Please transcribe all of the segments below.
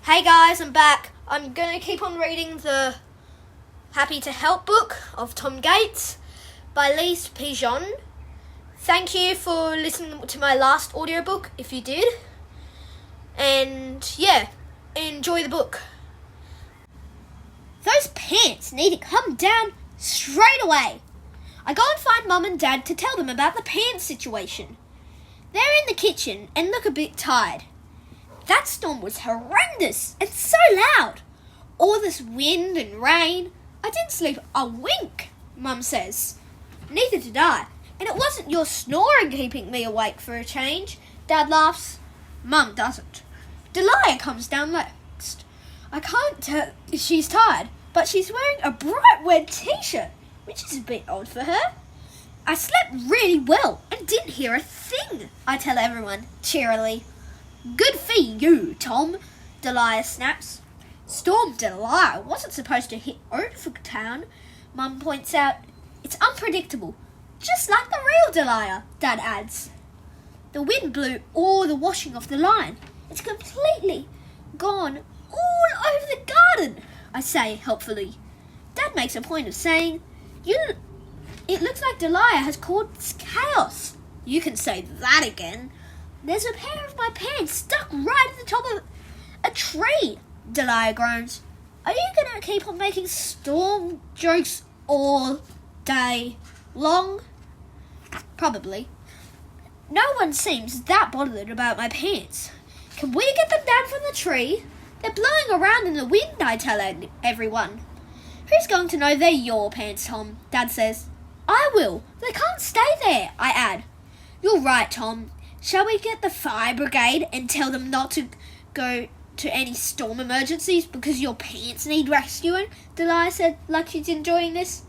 Hey guys, I'm back. I'm going to keep on reading the Happy to Help book of Tom Gates by Lise Pigeon. Thank you for listening to my last audiobook, if you did. And yeah, enjoy the book. Those pants need to come down straight away. I go and find Mum and Dad to tell them about the pants situation. They're in the kitchen and look a bit tired. That storm was horrendous and so loud. All this wind and rain. I didn't sleep a wink, Mum says. Neither did I, and it wasn't your snoring keeping me awake for a change. Dad laughs. Mum doesn't. Delia comes down next. I can't tell if she's tired, but she's wearing a bright red t-shirt, which is a bit odd for her. I slept really well and didn't hear a thing, I tell everyone cheerily. Good for you, Tom, Delia snaps. Storm Delia wasn't supposed to hit Oakville Town, Mum points out. It's unpredictable, just like the real Delia, Dad adds. The wind blew all the washing off the line. It's completely gone all over the garden, I say helpfully. Dad makes a point of saying, it looks like Delia has caused chaos. You can say that again. There's a pair of my pants stuck right at the top of a tree, Delia groans. Are you going to keep on making storm jokes all day long? Probably. No one seems that bothered about my pants. Can we get them down from the tree? They're blowing around in the wind, I tell everyone. Who's going to know they're your pants, Tom? Dad says. I will. They can't stay there, I add. You're right, Tom. Shall we get the fire brigade and tell them not to go to any storm emergencies because your pants need rescuing? Delia said, like she's enjoying this.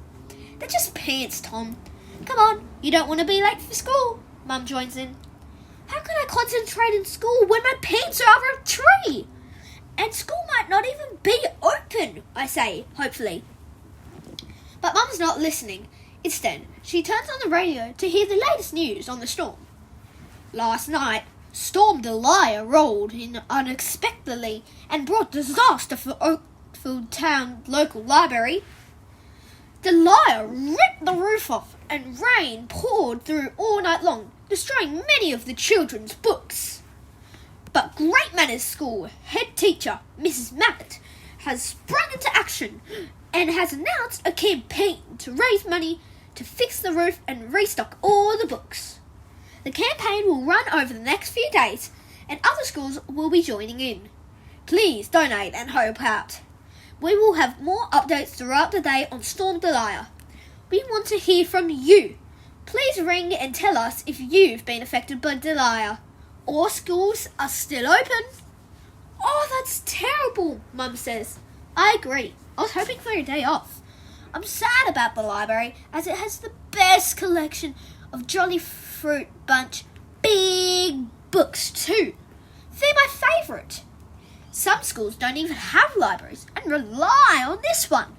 They're just pants, Tom. Come on, you don't want to be late for school. Mum joins in. How can I concentrate in school when my pants are over a tree? And school might not even be open, I say, hopefully. But Mum's not listening. Instead, she turns on the radio to hear the latest news on the storm. Last night, Storm Delia rolled in unexpectedly and brought disaster for Oakville Town local library. Delia ripped the roof off and rain poured through all night long, destroying many of the children's books. But Great Manners School head teacher, Mrs. Mallett, has sprung into action and has announced a campaign to raise money to fix the roof and restock all the books. The campaign will run over the next few days and other schools will be joining in. Please donate and help out. We will have more updates throughout the day on Storm Delia. We want to hear from you. Please ring and tell us if you've been affected by Delia. Or schools are still open. Oh, that's terrible, Mum says. I agree. I was hoping for a day off. I'm sad about the library as it has the best collection of Jolly Fruit Bunch big books too. They're my favourite. Some schools don't even have libraries and rely on this one,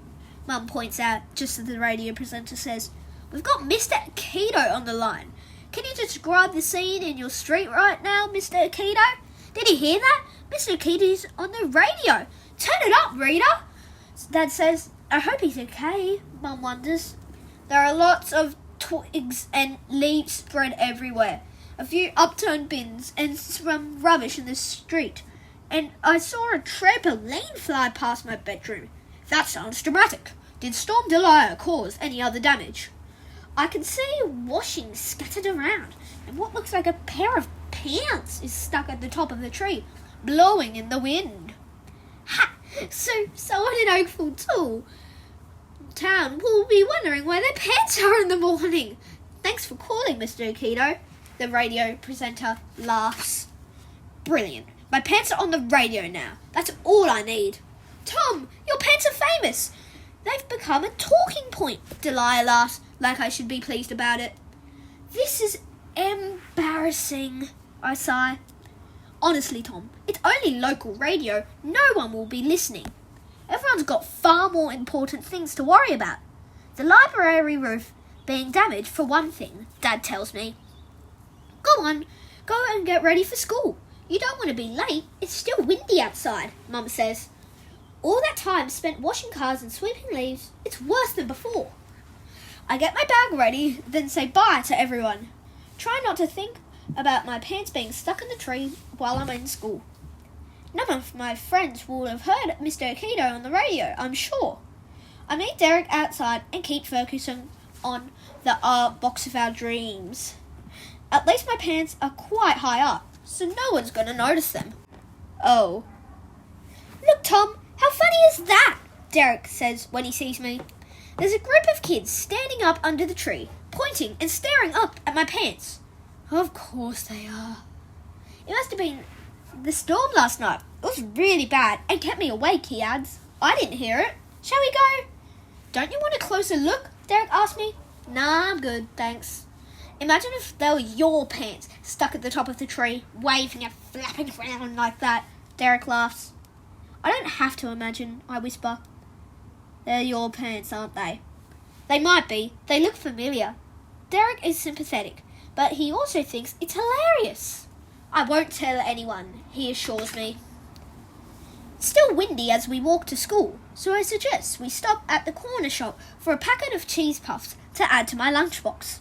Mum points out just as the radio presenter says, We've got Mr. Akito on the line. Can you describe the scene in your street right now, Mr. Akito? Did you hear that? Mr. Akito's on the radio. Turn it up, Rita. Dad says, I hope he's okay, Mum wonders. There are lots of twigs and leaves spread everywhere. A few upturned bins and some rubbish in the street. And I saw a trampoline fly past my bedroom. That sounds dramatic. Did Storm Delia cause any other damage? I can see washing scattered around, and what looks like a pair of pants is stuck at the top of the tree, blowing in the wind. Ha! So someone in Oakville Town will be wondering where their pants are in the morning. Thanks for calling, Mr. Akito. The radio presenter laughs. Brilliant. My pants are on the radio now. That's all I need. Tom, your pants are famous. They've become a talking point, Delia laughs, like I should be pleased about it. This is embarrassing, I sigh. Honestly, Tom, it's only local radio. No one will be listening. Everyone's got far more important things to worry about. The library roof being damaged for one thing, Dad tells me. Go on, go and get ready for school. You don't want to be late. It's still windy outside, Mum says. All that time spent washing cars and sweeping leaves, it's worse than before. I get my bag ready, then say bye to everyone. Try not to think about my pants being stuck in the tree while I'm in school. None of my friends will have heard Mr. Aikido on the radio, I'm sure. I meet Derek outside and keep focusing on the art box of our dreams. At least my pants are quite high up, so no one's going to notice them. Oh. Look, Tom, how funny is that? Derek says when he sees me. There's a group of kids standing up under the tree, pointing and staring up at my pants. Of course they are. It must have been the storm last night. It was really bad and kept me awake, he adds. I didn't hear it. Shall we go? Don't you want a closer look? Derek asked me. Nah, I'm good, thanks. Imagine if they were your pants stuck at the top of the tree, waving and flapping around like that. Derek laughs. I don't have to imagine, I whisper. They're your pants, aren't they? They might be. They look familiar. Derek is sympathetic, but he also thinks it's hilarious. I won't tell anyone, he assures me. It's still windy as we walk to school, so I suggest we stop at the corner shop for a packet of cheese puffs to add to my lunchbox.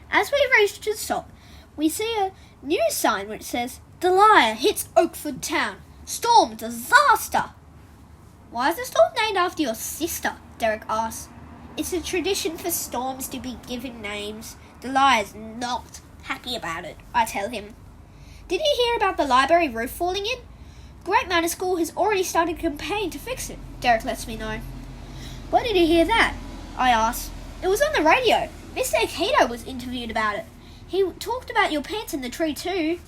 As we reach the stop, we see a news sign which says, Delia hits Oakford town. Storm disaster. Why is the storm named after your sister? Derek asks. It's a tradition for storms to be given names. Delia is not happy about it, I tell him. Did you hear about the library roof falling in? Great Manor School has already started a campaign to fix it, Derek lets me know. Where did you hear that? I ask. It was on the radio. Mr. Aikido was interviewed about it. He talked about your pants in the tree too.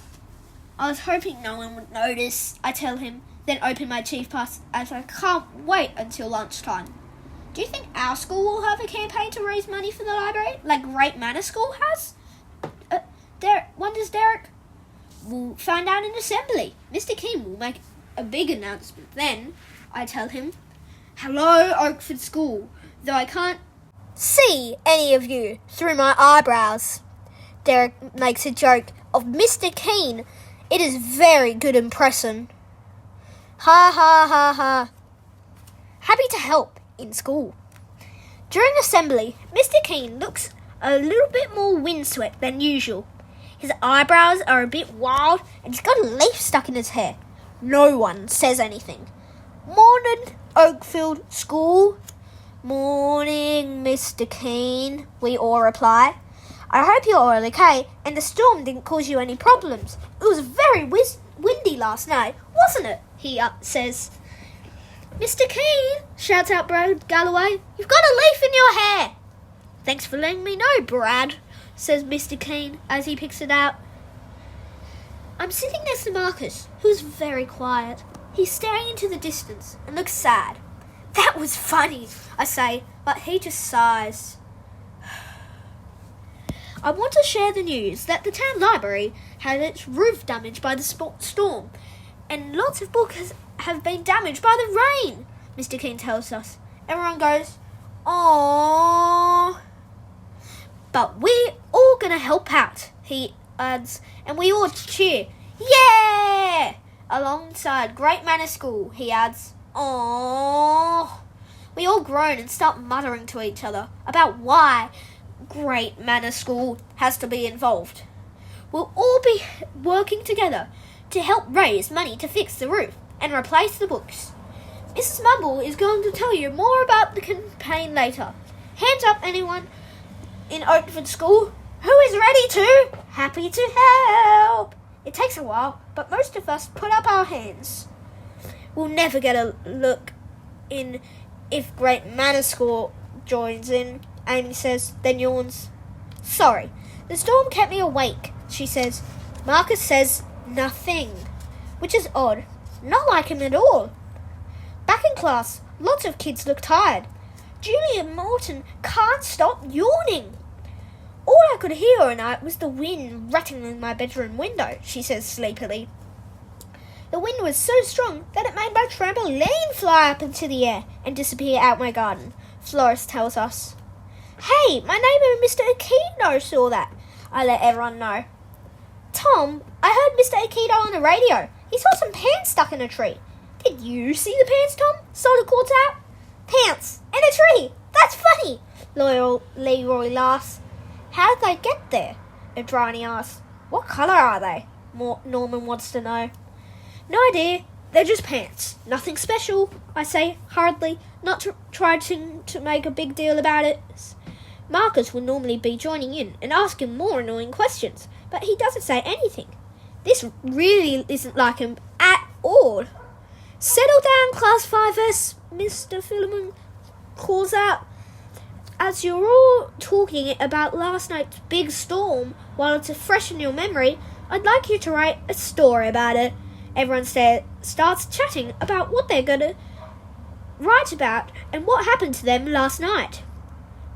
I was hoping no one would notice, I tell him, then open my cheese puffs as I can't wait until lunchtime. Do you think our school will have a campaign to raise money for the library, like Great Manor School has? Wonders Derek. We'll find out in assembly. Mr. Keane will make a big announcement then, I tell him. Hello, Oakford School, though I can't see any of you through my eyebrows. Derek makes a joke of Mr. Keane. It is very good impression. Ha ha ha ha. Happy to help in school. During assembly, Mr. Keane looks a little bit more windswept than usual. His eyebrows are a bit wild and he's got a leaf stuck in his hair. No one says anything. Morning, Oakfield School. Morning, Mr. Keane, we all reply. I hope you're all okay and the storm didn't cause you any problems. It was very windy last night, wasn't it? He says. Mr. Keane, shouts out Brad Galloway, you've got a leaf in your hair. Thanks for letting me know, Brad, says Mr. Keane as he picks it out. I'm sitting next to Marcus, who's very quiet. He's staring into the distance and looks sad. That was funny, I say, but he just sighs. I want to share the news that the town library had its roof damaged by the storm, and lots of books have been damaged by the rain, Mr. Keane tells us. Everyone goes, aww. But we're all going to help out, he adds, and we all cheer. Yeah! Alongside Great Manor School, he adds, aww. We all groan and start muttering to each other about why Great Manor School has to be involved. We'll all be working together to help raise money to fix the roof and replace the books. Mrs. Mumble is going to tell you more about the campaign later. Hands up, anyone in Oakford School who is ready to? Happy to help. It takes a while, but most of us put up our hands. We'll never get a look in if Great Manor School joins in, Amy says, then yawns. Sorry, the storm kept me awake, she says. Marcus says nothing, which is odd. Not like him at all. Back in class, lots of kids look tired. Julia Morton can't stop yawning. All I could hear all night was the wind rattling my bedroom window, she says sleepily. The wind was so strong that it made my trampoline fly up into the air and disappear out my garden, Florence tells us. Hey, my neighbour Mr. Aquino saw that, I let everyone know. Tom, I heard Mr. Aikido on the radio. He saw some pants stuck in a tree. Did you see the pants, Tom? Solder calls out. Pants in a tree. That's funny. Leroy laughs. How did they get there? Adrani asks. What colour are they? Norman wants to know. No idea. They're just pants. Nothing special, I say hurriedly, not trying to make a big deal about it. Marcus would normally be joining in and asking more annoying questions, but he doesn't say anything. This really isn't like him at all. Settle down, Class 5S, Mr. Philemon calls out. As you're all talking about last night's big storm, while it's fresh in your memory, I'd like you to write a story about it. Everyone starts chatting about what they're going to write about and what happened to them last night.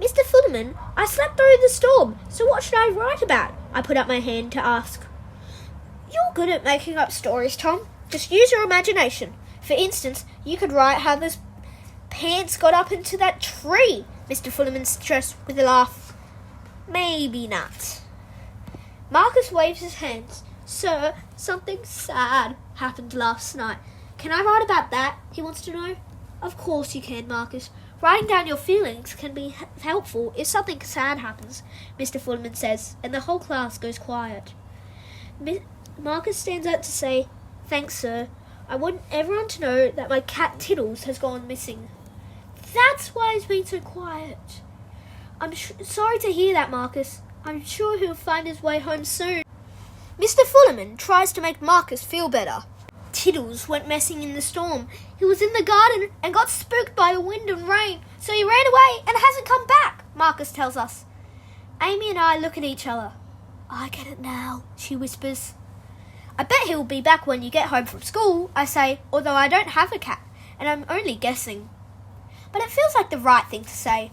Mr. Philemon, I slept through the storm, so what should I write about? I put up my hand to ask. You're good at making up stories, Tom. Just use your imagination. For instance, you could write how those pants got up into that tree, Mr. Philemon stressed with a laugh. Maybe not. Marcus waves his hands. Sir, something sad happened last night. Can I write about that? He wants to know. Of course you can, Marcus. Writing down your feelings can be helpful if something sad happens, Mr. Philemon says, and the whole class goes quiet. Marcus stands up to say, Thanks, sir. I want everyone to know that my cat Tiddles has gone missing. That's why he's been so quiet. I'm sorry to hear that, Marcus. I'm sure he'll find his way home soon. Mr. Philemon tries to make Marcus feel better. Tiddles went missing in the storm. He was in the garden and got spooked by the wind and rain, so he ran away and hasn't come back, Marcus tells us. Amy and I look at each other. I get it now, she whispers. I bet he'll be back when you get home from school, I say, although I don't have a cat, and I'm only guessing. But it feels like the right thing to say.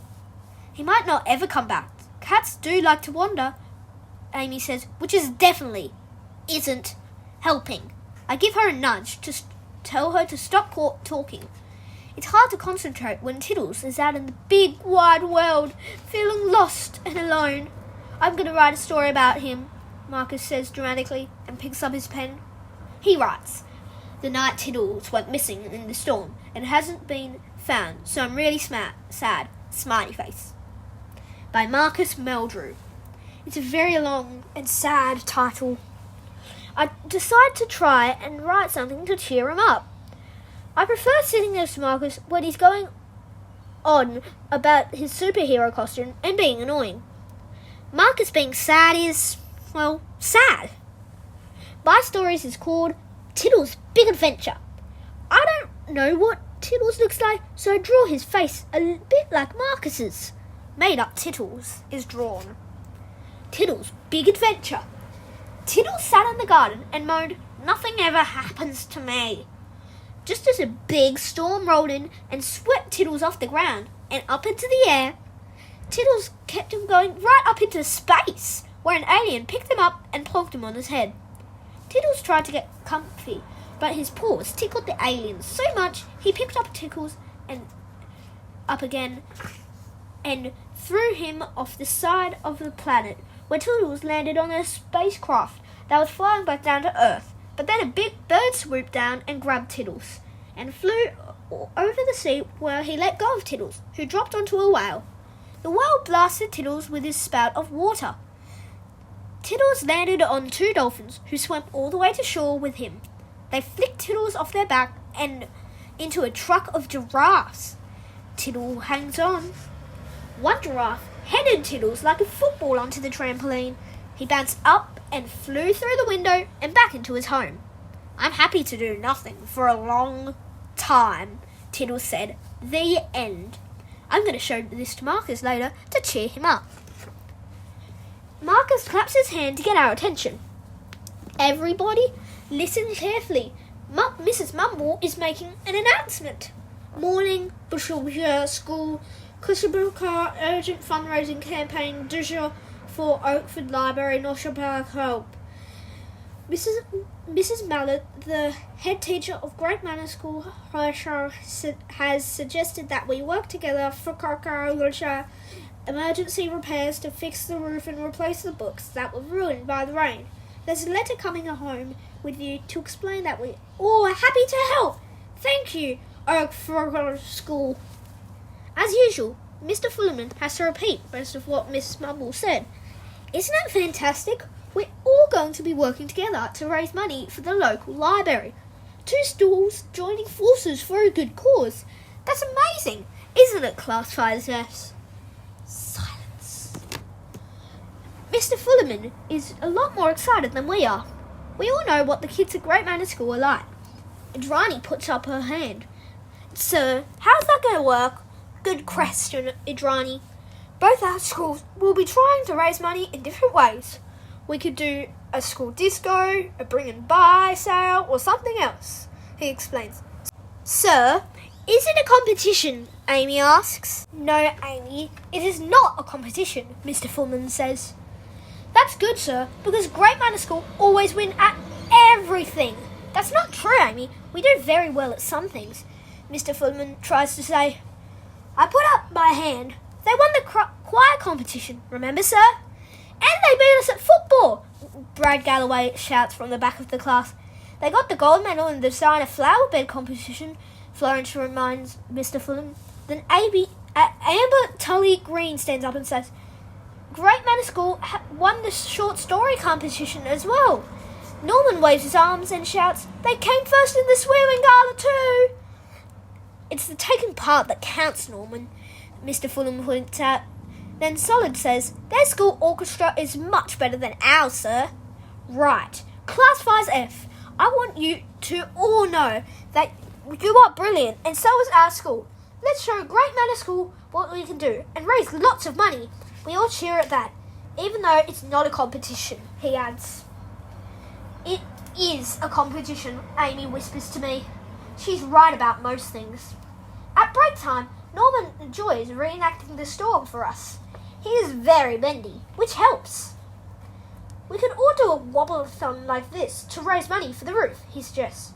He might not ever come back. Cats do like to wander, Amy says, which isn't helping. I give her a nudge to tell her to stop talking. It's hard to concentrate when Tiddles is out in the big, wide world, feeling lost and alone. I'm going to write a story about him, Marcus says dramatically, and picks up his pen. He writes, The night Tiddles went missing in the storm and hasn't been found, so I'm really sad. Smiley face. By Marcus Meldrew. It's a very long and sad title. I decide to try and write something to cheer him up. I prefer sitting next to Marcus when he's going on about his superhero costume and being annoying. Marcus being sad is, well, sad. My stories is called Tiddles' Big Adventure. I don't know what Tiddles looks like, so I draw his face a bit like Marcus's. Made up Tiddles is drawn. Tiddles' Big Adventure. Tiddles sat in the garden and moaned, Nothing ever happens to me. Just as a big storm rolled in and swept Tiddles off the ground and up into the air, Tiddles kept him going right up into space, where an alien picked him up and plonked him on his head. Tiddles tried to get comfy, but his paws tickled the alien so much he picked up Tiddles and up again and threw him off the side of the planet, where Tiddles landed on a spacecraft that was flying back down to Earth. But then a big bird swooped down and grabbed Tiddles and flew over the sea, where he let go of Tiddles, who dropped onto a whale. The whale blasted Tiddles with his spout of water. Tiddles landed on 2 dolphins, who swam all the way to shore with him. They flicked Tiddles off their back and into a truck of giraffes. Tiddle hangs on. One giraffe headed Tiddles like a football onto the trampoline. He bounced up and flew through the window and back into his home. I'm happy to do nothing for a long time, Tiddles said. The end. I'm going to show this to Marcus later to cheer him up. Marcus claps his hand to get our attention. Everybody, listen carefully. Mrs. Mumble is making an announcement. Morning, Bushel School, Kushabaka urgent fundraising campaign for Oakford Library, Norshire Help. Mrs. Mallet, the head teacher of Great Manor School, has suggested that we work together for emergency repairs to fix the roof and replace the books that were ruined by the rain. There's a letter coming home with you to explain that we all are happy to help. Thank you, Oak Frog School. As usual, Mr. Fullerman has to repeat most of what Miss Mumble said. Isn't it fantastic? We're all going to be working together to raise money for the local library. 2 schools joining forces for a good cause. That's amazing, isn't it, Class 5S? Silence. Mr. Fullerman is a lot more excited than we are. We all know what the kids at Great Manor School are like. Idrani puts up her hand. Sir, how's that going to work? Good question, Idrani. Both our schools will be trying to raise money in different ways. We could do a school disco, a bring and buy sale, or something else, he explains. Sir, is it a competition? Amy asks. No, Amy, it is not a competition, Mr. Fullerman says. That's good, sir, because Great Manor School always win at everything. That's not true, Amy. We do very well at some things, Mr. Fullerman tries to say. I put up my hand. They won the choir competition, remember, sir? And they beat us at football, Brad Galloway shouts from the back of the class. They got the gold medal in the design of flower bed competition, Florence reminds Mr. Fulham. Then Amber Tully Green stands up and says, Great Manor School won the short story competition as well. Norman waves his arms and shouts, they came first in the swearing gala too. It's the taking part that counts, Norman, Mr. Fulham points out. Then Solid says, their school orchestra is much better than ours, sir. Right. Class 5F, I want you to all know that you are brilliant, and so is our school. Let's show Great Manor School what we can do, and raise lots of money. We all cheer at that, even though it's not a competition, he adds. It is a competition, Amy whispers to me. She's right about most things. At break time, Norman enjoys reenacting the storm for us. He is very bendy, which helps. We could all do a wobble-a-thon like this to raise money for the roof, he suggests.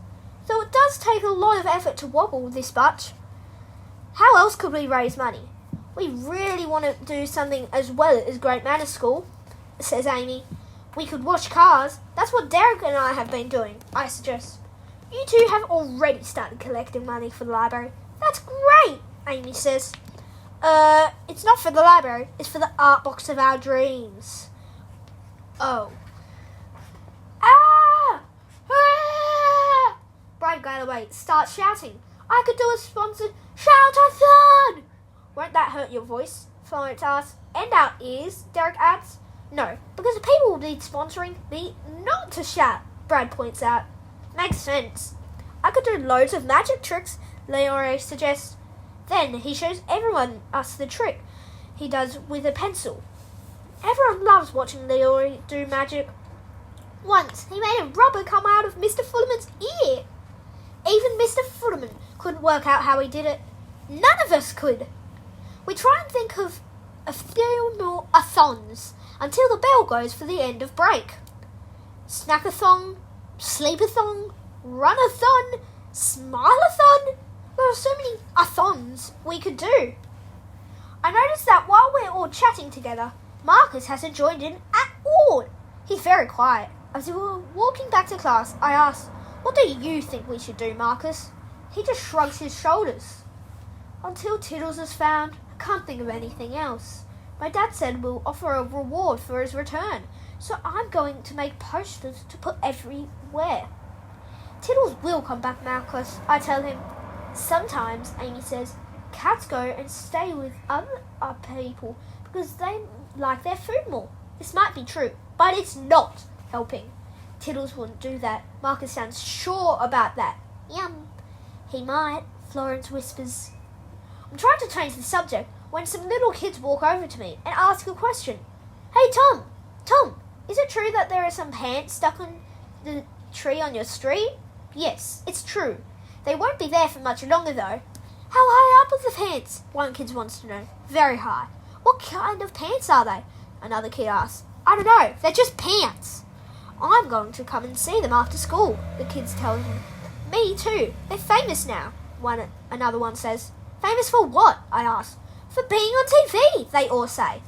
Though it does take a lot of effort to wobble this much. How else could we raise money? We really want to do something as well as Great Manor School, says Amy. We could wash cars. That's what Derek and I have been doing, I suggest. You two have already started collecting money for the library. That's great, Amy says. It's not for the library. It's for the art box of our dreams. Oh. Ah! Ah! Brad Galloway starts shouting. I could do a sponsored shout-a-thon! Won't that hurt your voice? Florence asks. And our ears, Derek adds. No, because the people will be sponsoring me not to shout, Brad points out. Makes sense. I could do loads of magic tricks, Leore suggests. Then he shows us the trick he does with a pencil. Everyone loves watching Leore do magic. Once he made a rubber come out of Mr. Fullerman's ear. Even Mr. Fullerman couldn't work out how he did it. None of us could. We try and think of a few more a-thons until the bell goes for the end of break. Snack-a-thon, sleep-a-thon, run-a-thon, smile-a-thon. There are so many a-thons we could do. I noticed that while we're all chatting together, Marcus hasn't joined in at all. He's very quiet. As we were walking back to class, I asked, what do you think we should do, Marcus? He just shrugs his shoulders. Until Tiddles is found, I can't think of anything else. My dad said we'll offer a reward for his return, so I'm going to make posters to put everywhere. Tiddles will come back, Marcus, I tell him. Sometimes, Amy says, cats go and stay with other people because they like their food more. This might be true, but it's not helping. Tiddles wouldn't do that. Marcus sounds sure about that. Yum. He might, Florence whispers. I'm trying to change the subject when some little kids walk over to me and ask a question. Hey, Tom, is it true that there are some pants stuck on the tree on your street? Yes, it's true. They won't be there for much longer, though. How high up are the pants? One kid wants to know. Very high. What kind of pants are they? Another kid asks. I don't know. They're just pants. I'm going to come and see them after school, the kids tell him. Me too. They're famous now, another one says. Famous for what? I ask. For being on TV, they all say.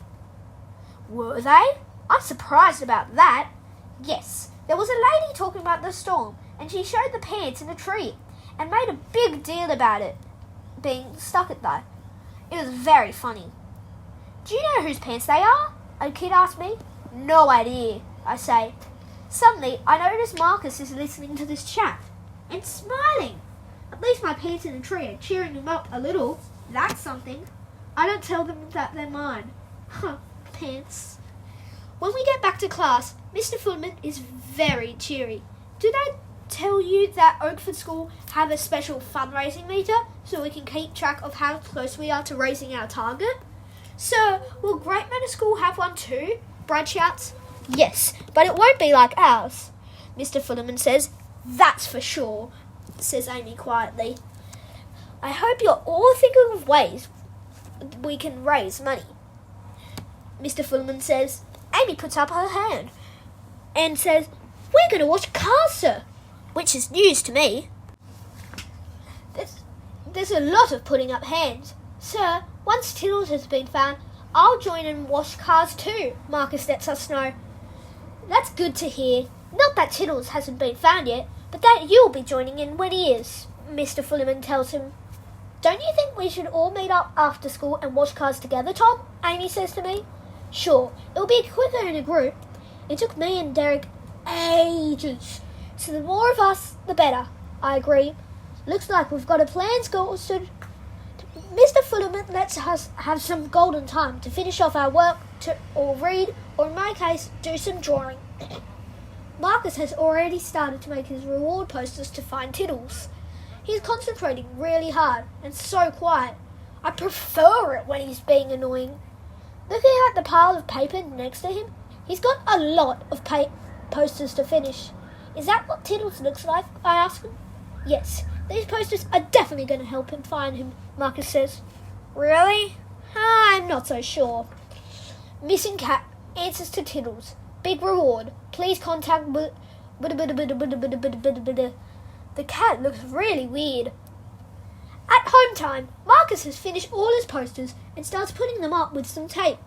Were they? I'm surprised about that. Yes, there was a lady talking about the storm, and she showed the pants in a tree and made a big deal about it being stuck at that. It was very funny. Do you know whose pants they are? A kid asked me. No idea, I say. Suddenly, I notice Marcus is listening to this chat and smiling. At least my pants in the tree are cheering him up a little. That's something. I don't tell them that they're mine. Huh, pants. When we get back to class, Mr. Fullerman is very cheery. Did I tell you that Oakford School have a special fundraising meter so we can keep track of how close we are to raising our target? Sir, will Great Manor School have one too? Brad shouts. Yes, but it won't be like ours, Mr. Fullerman says. That's for sure, says Amy quietly. I hope you're all thinking of ways we can raise money, Mr. Fullerman says. Amy puts up her hand and says, we're going to watch Cars, sir, which is news to me. There's a lot of putting up hands. Sir, once Tiddles has been found, I'll join and watch Cars too, Marcus lets us know. That's good to hear. Not that Tiddles hasn't been found yet, but that you'll be joining in when he is, Mr. Fullerman tells him. Don't you think we should all meet up after school and watch Cars together, Tom? Amy says to me. Sure, it'll be quicker in a group. It took me and Derek ages, so the more of us, the better. I agree. Looks like we've got a plan, Scotland. Mr. Fullerman lets us have some golden time to finish off our work, or read, or in my case, do some drawing. Marcus has already started to make his reward posters to find Tiddles. He's concentrating really hard and so quiet. I prefer it when he's being annoying. Looking at the pile of paper next to him, he's got a lot of posters to finish. Is that what Tiddles looks like? I ask him. Yes, these posters are definitely going to help him find him, Marcus says. Really? I'm not so sure. Missing cat answers to Tiddles. Big reward. Please contact... The cat looks really weird. At home time, Marcus has finished all his posters and starts putting them up with some tape.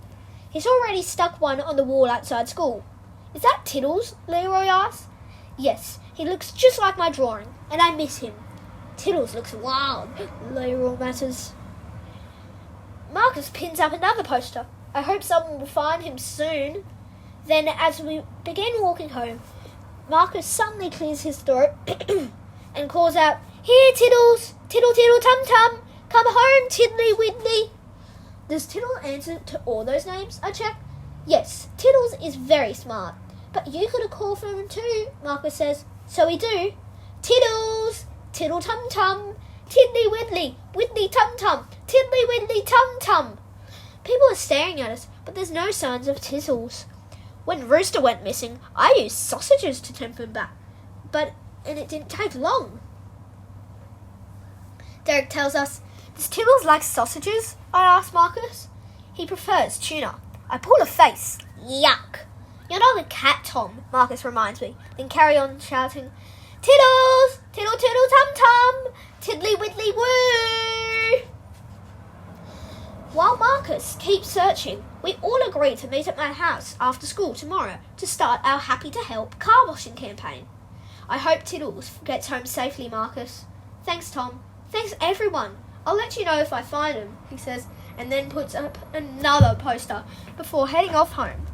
He's already stuck one on the wall outside school. Is that Tiddles? Leroy asks. Yes, he looks just like my drawing, and I miss him. Tiddles looks wild, Leroy mutters. Marcus pins up another poster. I hope someone will find him soon. Then, as we begin walking home, Marcus suddenly clears his throat and calls out, Here, Tiddles! Tiddle, tiddle, tum-tum! Come home, Tiddly Widdly! Does Tiddle answer to all those names? I check. Yes, Tiddles is very smart. But you could have called for him too, Marcus says. So we do. Tiddles! Tiddle, tum-tum! Tiddly Widdly! Widdly, tum-tum! Tiddly Widdly, tum-tum! People are staring at us, but there's no signs of Tiddles. When Rooster went missing, I used sausages to tempt him back. And it didn't take long. Derek tells us, Does Tiddles like sausages? I ask Marcus. He prefers tuna. I pull a face. Yuck. You're not a cat, Tom, Marcus reminds me, then carry on shouting, Tiddles! Tiddle, tiddle, tum-tum! Tiddly, widdly, woo! While Marcus keeps searching, we all agree to meet at my house after school tomorrow to start our Happy to Help car washing campaign. I hope Tiddles gets home safely, Marcus. Thanks, Tom. Thanks, everyone. I'll let you know if I find him, he says, and then puts up another poster before heading off home.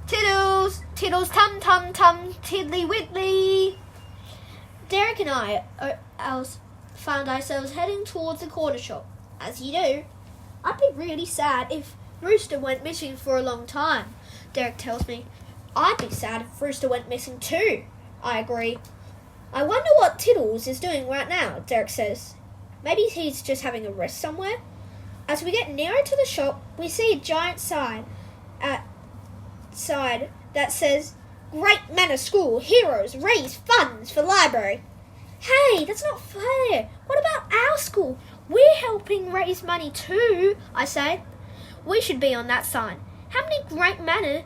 Tiddles! Tiddles, tum-tum-tum, tiddly-widdly! Derek and I found ourselves heading towards the corner shop. As you do. I'd be really sad if Rooster went missing for a long time, Derek tells me. I'd be sad if Rooster went missing too, I agree. I wonder what Tiddles is doing right now, Derek says. Maybe he's just having a rest somewhere. As we get nearer to the shop, we see a giant sign outside that says, Great Manor School Heroes Raise Funds for Library. Hey, that's not fair. What about our school? We're helping raise money too, I say. We should be on that sign. How have Great Manor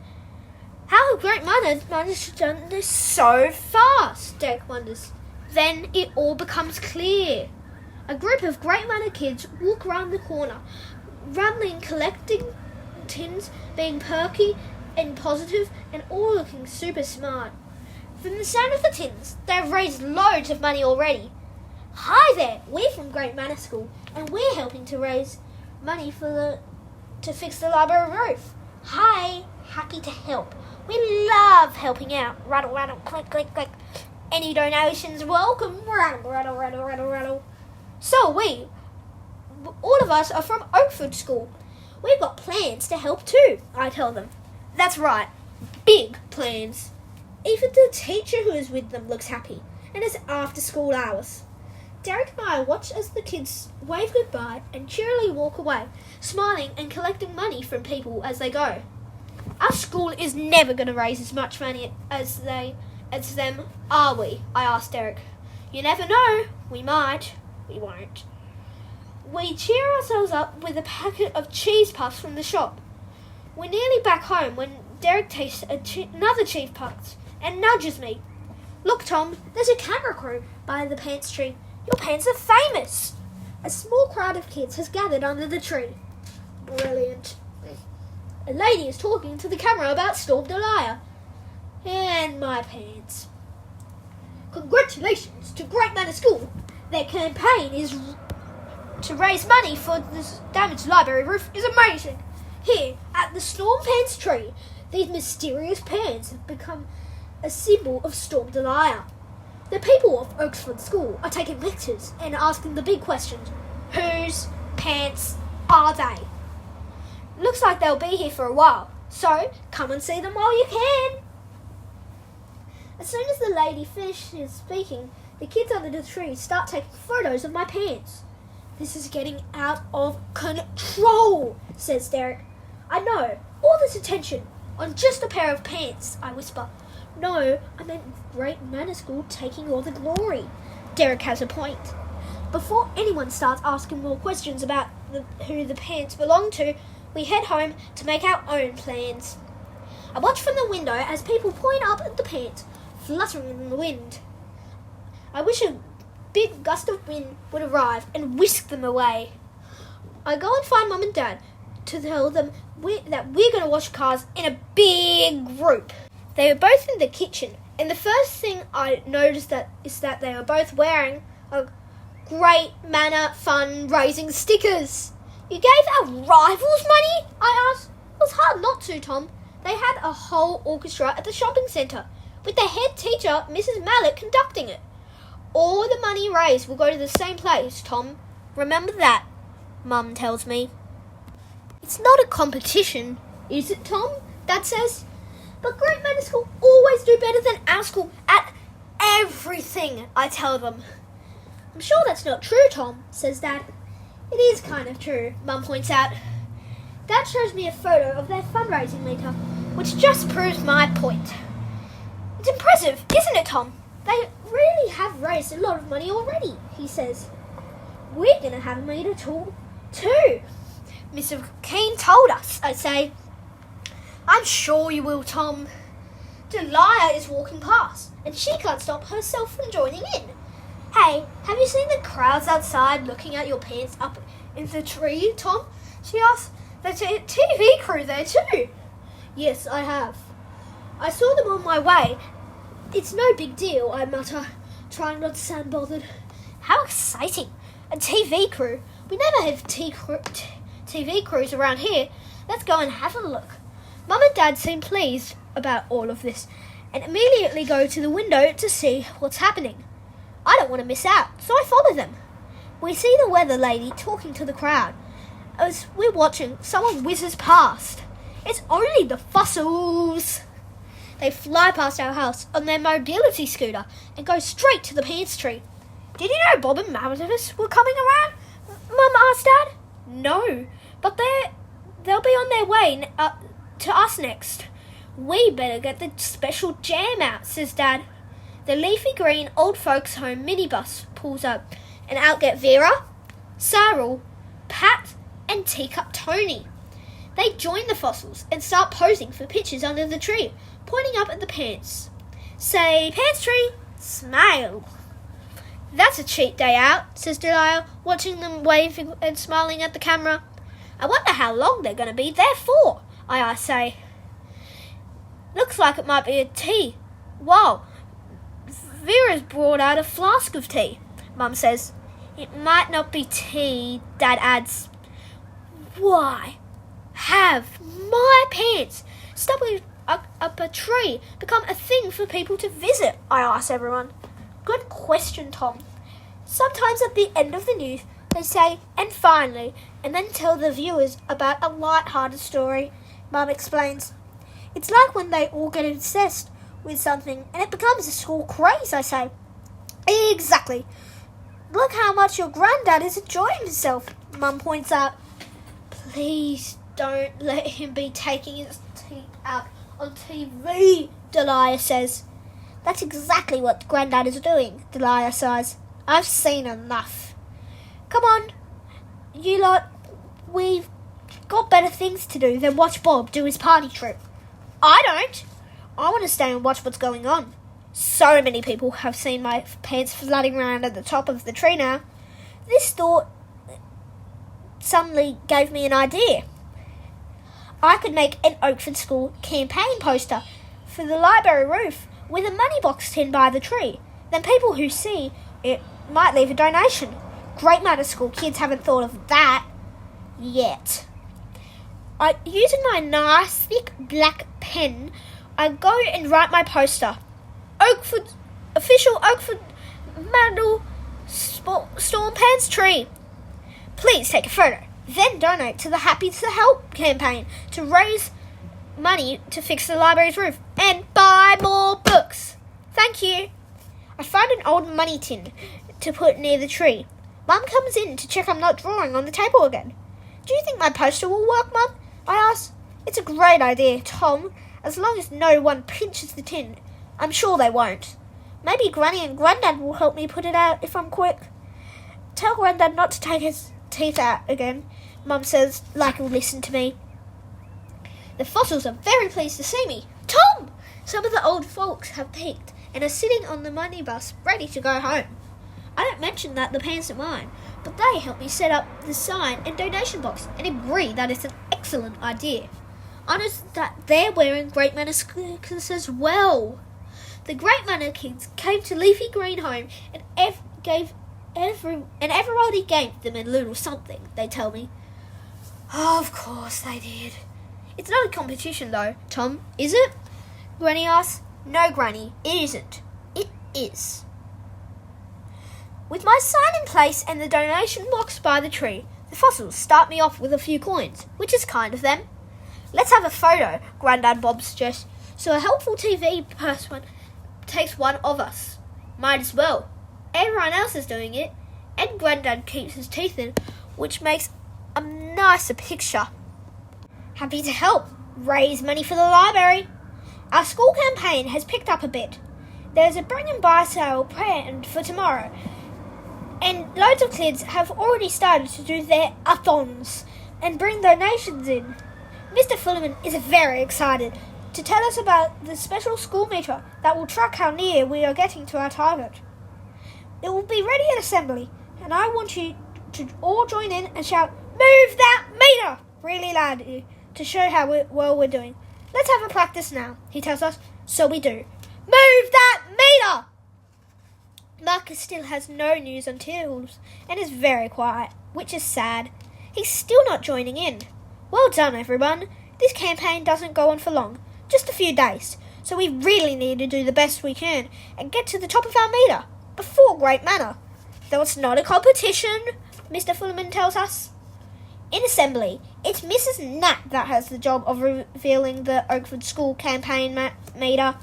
managed to do this so fast? Derek wonders. Then it all becomes clear. A group of Great Manor kids walk round the corner, rambling, collecting tins, being perky and positive, and all looking super smart. From the sound of the tins, they've raised loads of money already. Hi there, we're from Great Manor School, and we're helping to raise money to fix the library roof. Hi, happy to help. We love helping out. Rattle, rattle, click, click, click. Any donations welcome. Rattle, rattle, rattle, rattle, rattle. So all of us are from Oakford School. We've got plans to help too, I tell them. That's right, big plans. Even the teacher who is with them looks happy, and it's after school hours. Derek and I watch as the kids wave goodbye and cheerily walk away, smiling and collecting money from people as they go. Our school is never going to raise as much money as them, are we? I asked Derek. You never know. We might. We won't. We cheer ourselves up with a packet of cheese puffs from the shop. We're nearly back home when Derek tastes another cheese puff and nudges me. Look, Tom, there's a camera crew by the pants tree. Your pants are famous. A small crowd of kids has gathered under the tree. Brilliant. A lady is talking to the camera about Storm Delia. And my pants. Congratulations to Great Manor School. Their campaign is to raise money for this damaged library roof is amazing. Here, at the Storm Pants tree, these mysterious pants have become a symbol of Storm Delia. The people of Oakford School are taking pictures and asking the big questions. Whose pants are they? Looks like they'll be here for a while, so come and see them while you can. As soon as the lady finishes speaking, the kids under the tree start taking photos of my pants. This is getting out of control, says Derek. I know, all this attention on just a pair of pants, I whisper. No, I meant Great Manor School taking all the glory. Derek has a point. Before anyone starts asking more questions about who the pants belong to, we head home to make our own plans. I watch from the window as people point up at the pants, fluttering in the wind. I wish a big gust of wind would arrive and whisk them away. I go and find Mum and Dad to tell them that we're going to wash cars in a big group. They were both in the kitchen, and the first thing I noticed is that they were both wearing a Great Manor fundraising stickers. You gave our rivals money? I asked. It was hard not to, Tom. They had a whole orchestra at the shopping centre, with the head teacher, Mrs. Mallet, conducting it. All the money raised will go to the same place, Tom. Remember that, Mum tells me. It's not a competition, is it, Tom? Dad says. But Great Manor School always do better than our school at everything, I tell them. I'm sure that's not true, Tom, says Dad. It is kind of true, Mum points out. Dad shows me a photo of their fundraising meter, which just proves my point. It's impressive, isn't it, Tom? They really have raised a lot of money already, he says. We're going to have a meter too, Mr. Keane told us, I say. I'm sure you will, Tom. Delia is walking past, and she can't stop herself from joining in. Hey, have you seen the crowds outside looking at your pants up in the tree, Tom? She asked. There's a TV crew there too. Yes, I have. I saw them on my way. It's no big deal, I mutter, trying not to sound bothered. How exciting! A TV crew. We never have TV crews around here. Let's go and have a look. Mum and Dad seem pleased about all of this and immediately go to the window to see what's happening. I don't want to miss out, so I follow them. We see the weather lady talking to the crowd. As we're watching, someone whizzes past. It's only the Fossils. They fly past our house on their mobility scooter and go straight to the pants tree. Did you know Bob and Mavis were coming around? Mum asked Dad. No, but they'll be on their way to us next. We better get the special jam out, says Dad. The leafy green old folks home minibus pulls up, and out get Vera, Cyril, Pat, and Teacup Tony. They join the Fossils and start posing for pictures under the tree, pointing up at the pants. Say, pants tree, smile. That's a cheap day out, says Delia, watching them waving and smiling at the camera. I wonder how long they're going to be there for, I say. Looks like it might be a tea. Wow, Vera's brought out a flask of tea, Mum says. It might not be tea, Dad adds. Why have my pants stuck up a tree become a thing for people to visit? I ask everyone. Good question, Tom. Sometimes at the end of the news, they say, and finally, and then tell the viewers about a light-hearted story, Mum explains. It's like when they all get obsessed with something and it becomes a school craze, I say. Exactly. Look how much your granddad is enjoying himself, Mum points out. Please don't let him be taking his teeth out on TV, Delia says. That's exactly what Granddad is doing, Delia sighs. I've seen enough. Come on, you lot. We've got better things to do than watch Bob do his party trick. I don't. I want to stay and watch what's going on. So many people have seen my pants floating around at the top of the tree now. This thought suddenly gave me an idea. I could make an Oakford School campaign poster for the library roof with a money box tin by the tree. Then people who see it might leave a donation. Great Manor School kids haven't thought of that yet. Using my nice thick black pen, I go and write my poster. Official Oakford Manor Storm Pants Tree. Please take a photo, then donate to the Happy to Help campaign to raise money to fix the library's roof and buy more books. Thank you. I find an old money tin to put near the tree. Mum comes in to check I'm not drawing on the table again. Do you think my poster will work, Mum? I ask. It's a great idea, Tom, as long as no one pinches the tin. I'm sure they won't. Maybe Granny and Grandad will help me put it out if I'm quick. Tell Grandad not to take his teeth out again, Mum says, like he'll listen to me. The fossils are very pleased to see me. Tom! Some of the old folks have peeked and are sitting on the money bus ready to go home. I don't mention that the pants are mine, but they help me set up the sign and donation box and agree that it's an excellent idea. I noticed that they're wearing Great Manor sneakers as well. The Great Manor kids came to Leafy Green home and everybody gave them a little something, they tell me. Oh, of course they did. It's not a competition though, Tom, is it? Granny asks. No, Granny, it isn't. It is. With my sign in place and the donation box by the tree, the fossils start me off with a few coins, which is kind of them. Let's have a photo, Grandad Bob suggests, so a helpful TV person takes one of us. Might as well. Everyone else is doing it, and Grandad keeps his teeth in, which makes a nicer picture. Happy to help. Raise money for the library. Our school campaign has picked up a bit. There's a bring and buy sale planned for tomorrow, and loads of kids have already started to do their a-thons and bring donations in. Mr. Fullerman is very excited to tell us about the special school meter that will track how near we are getting to our target. It will be ready at assembly, and I want you to all join in and shout, "Move that meter!" really loudly to show how well we're doing. Let's have a practice now, he tells us. So we do. Move that meter! Marcus still has no news on Teals and is very quiet, which is sad. He's still not joining in. Well done, everyone. This campaign doesn't go on for long, just a few days, so we really need to do the best we can and get to the top of our meter before Great Manor. Though it's not a competition, Mr. Fullerman tells us. In assembly, it's Mrs. Nat that has the job of revealing the Oakford School campaign meter.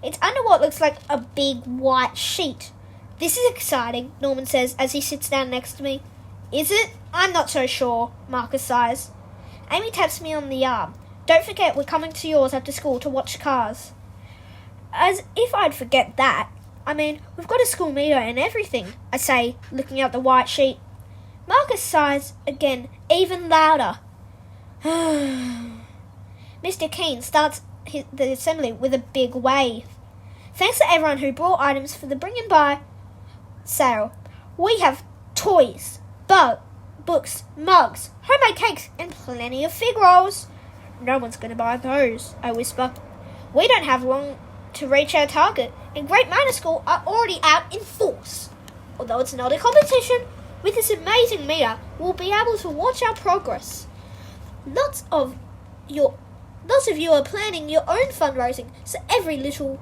It's under what looks like a big white sheet. This is exciting, Norman says as he sits down next to me. Is it? I'm not so sure, Marcus sighs. Amy taps me on the arm. Don't forget we're coming to yours after school to watch cars. As if I'd forget that. I mean, we've got a school meter and everything, I say, looking at the white sheet. Marcus sighs again, even louder. Mr. Keane starts the assembly with a big wave. Thanks to everyone who brought items for the bring and buy sale. We have toys, books, mugs, homemade cakes, and plenty of fig rolls. No one's going to buy those, I whisper. We don't have long to reach our target, in Great Manor School are already out in force. Although it's not a competition, with this amazing meter, we'll be able to watch our progress. Lots of you are planning your own fundraising, so every little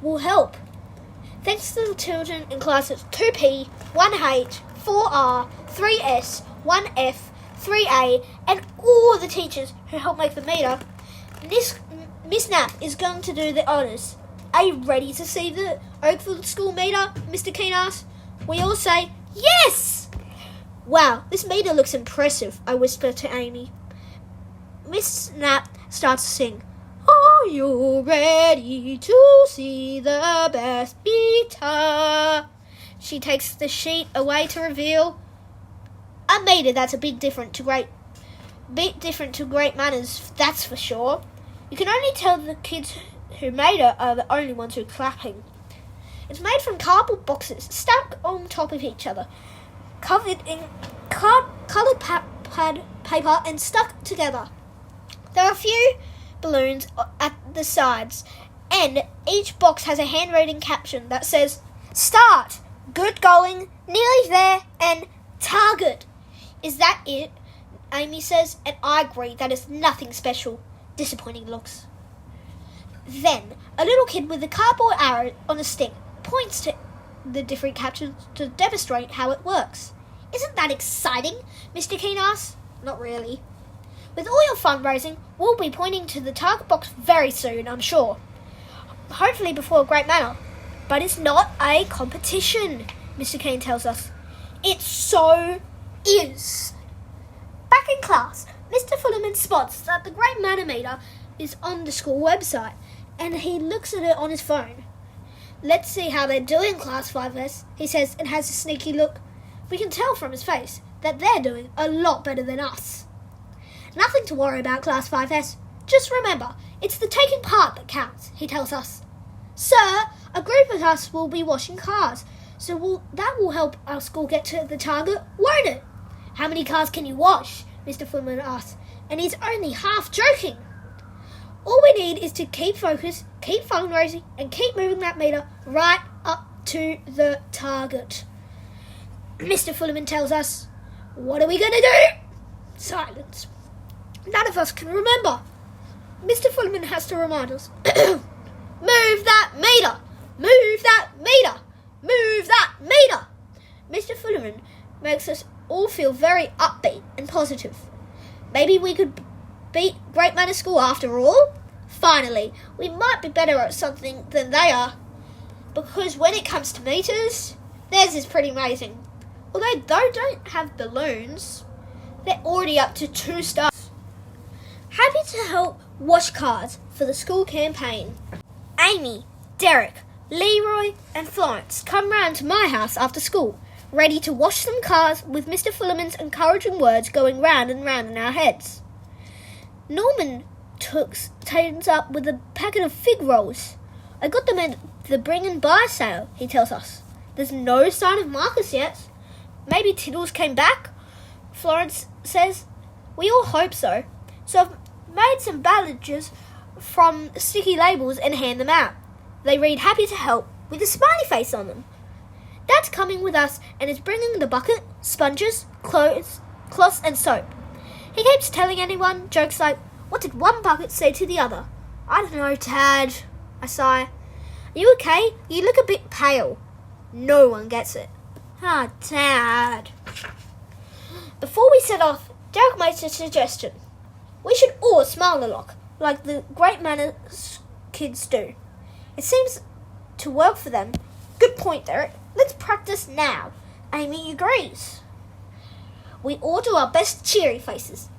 will help. Thanks to the children in classes 2P, 1H, 4R, 3S, 1F, 3A, and all the teachers who help make the meter, Miss Knapp is going to do the honours. Are you ready to see the Oakfield School meter? Mr. Keene asked. We all say, yes! Wow, this meter looks impressive, I whisper to Amy. Miss Knapp starts to sing. Are you ready to see the best meter? She takes the sheet away to reveal a meter that's a bit different to great manners, that's for sure. You can only tell the kids who made it are the only ones who are clapping. It's made from cardboard boxes stacked on top of each other, covered in coloured paper and stuck together. There are a few balloons at the sides, and each box has a handwritten caption that says, Start, Good Going, Nearly There, and Target. Is that it? Amy says, and I agree that is nothing special. Disappointing looks. Then, a little kid with a cardboard arrow on a stick points to the different captions to demonstrate how it works. Isn't that exciting? Mr. Keene asks. Not really. With all your fundraising, we'll be pointing to the target box very soon, I'm sure. Hopefully before Great Manor. But it's not a competition, Mr. Keene tells us. It so is. Back in class, Mr. Fullerman spots that the Great Manor meter is on the school website, and he looks at it on his phone. Let's see how they're doing, Class 5S, he says, and has a sneaky look. We can tell from his face that they're doing a lot better than us. Nothing to worry about, Class 5S. Just remember, it's the taking part that counts, he tells us. Sir, a group of us will be washing cars, so that will help our school get to the target, won't it? How many cars can you wash? Mr. Fullerman asks, and he's only half joking. All we need is to keep focused, keep fundraising, and keep moving that meter right up to the target. Mr. Fullerman tells us, what are we going to do? Silence. None of us can remember. Mr. Fullerman has to remind us. Move that meter! Move that meter! Move that meter! Mr. Fullerman makes us all feel very upbeat and positive. Maybe we could beat Great Manor School after all? Finally, we might be better at something than they are. Because when it comes to meters, theirs is pretty amazing. Although they don't have balloons, they're already up to 2 stars. Happy to help wash cars for the school campaign. Amy, Derek, Leroy and Florence come round to my house after school, ready to wash some cars with Mr. Fullerman's encouraging words going round and round in our heads. Norman turns up with a packet of fig rolls. I got them at the bring and buy sale, he tells us. There's no sign of Marcus yet. Maybe Tiddles came back, Florence says. We all hope so. So I've made some badges from sticky labels and hand them out. They read happy to help with a smiley face on them. Dad's coming with us and is bringing the bucket, sponges, cloths and soap. He keeps telling anyone jokes like, what did one bucket say to the other? I don't know, Dad. I sigh. Are you okay? You look a bit pale. No one gets it. Ah, Dad. Before we set off, Derek makes a suggestion. We should all smile a lot, like the Great Manor kids do. It seems to work for them. Good point, Derek. Let's practice now. Amy agrees. We all do our best cheery faces.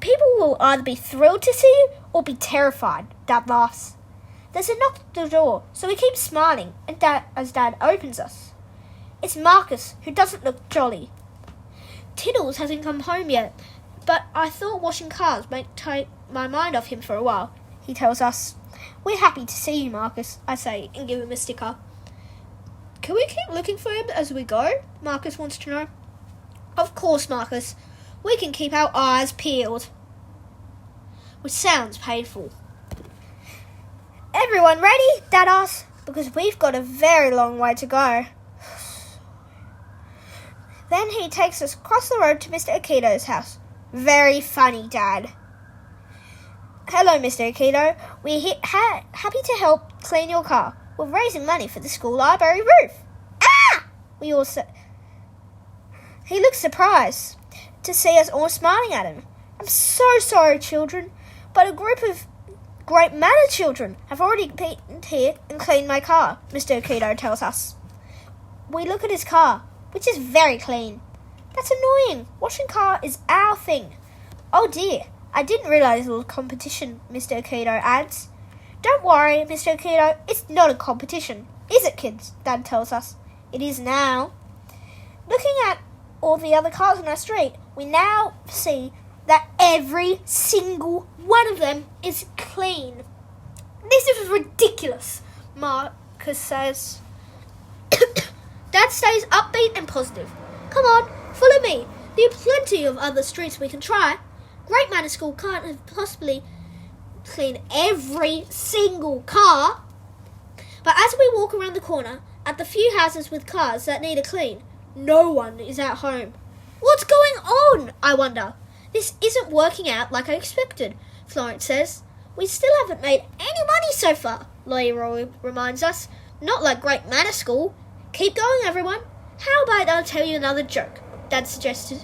People will either be thrilled to see you or be terrified, Dad laughs. There's a knock at the door, so we keep smiling as Dad opens us. It's Marcus, who doesn't look jolly. Tiddles hasn't come home yet, but I thought washing cars might take my mind off him for a while, he tells us. We're happy to see you, Marcus, I say, and give him a sticker. Can we keep looking for him as we go? Marcus wants to know. Of course, Marcus. We can keep our eyes peeled. Which sounds painful. Everyone ready? Dad asks. because we've got a very long way to go. Then he takes us across the road to Mr. Akito's house. Very funny, Dad. Hello, Mr. Akito. We're happy to help clean your car. We're raising money for the school library roof. Ah! We all say. He looks surprised to see us all smiling at him. I'm so sorry, children, but a group of great manner children have already been here and cleaned my car, Mr. Akito tells us. We look at his car, which is very clean. That's annoying. Washing car is our thing. Oh dear, I didn't realize it was a competition, Mr. Akito adds. Don't worry, Mr. Akito, it's not a competition. Is it, kids? Dad tells us. It is now. Looking at all the other cars on our street, we now see that every single one of them is clean. This is ridiculous, Marcus says. Dad stays upbeat and positive. Come on, follow me. There are plenty of other streets we can try. Great Manor School can't have possibly clean every single car. But as we walk around the corner at the few houses with cars that need a clean, no one is at home. What's going on, I wonder? This isn't working out like I expected, Florence says. We still haven't made any money so far, Leroy reminds us. Not like Great Manor School. Keep going, everyone. How about I'll tell you another joke, Dad suggested.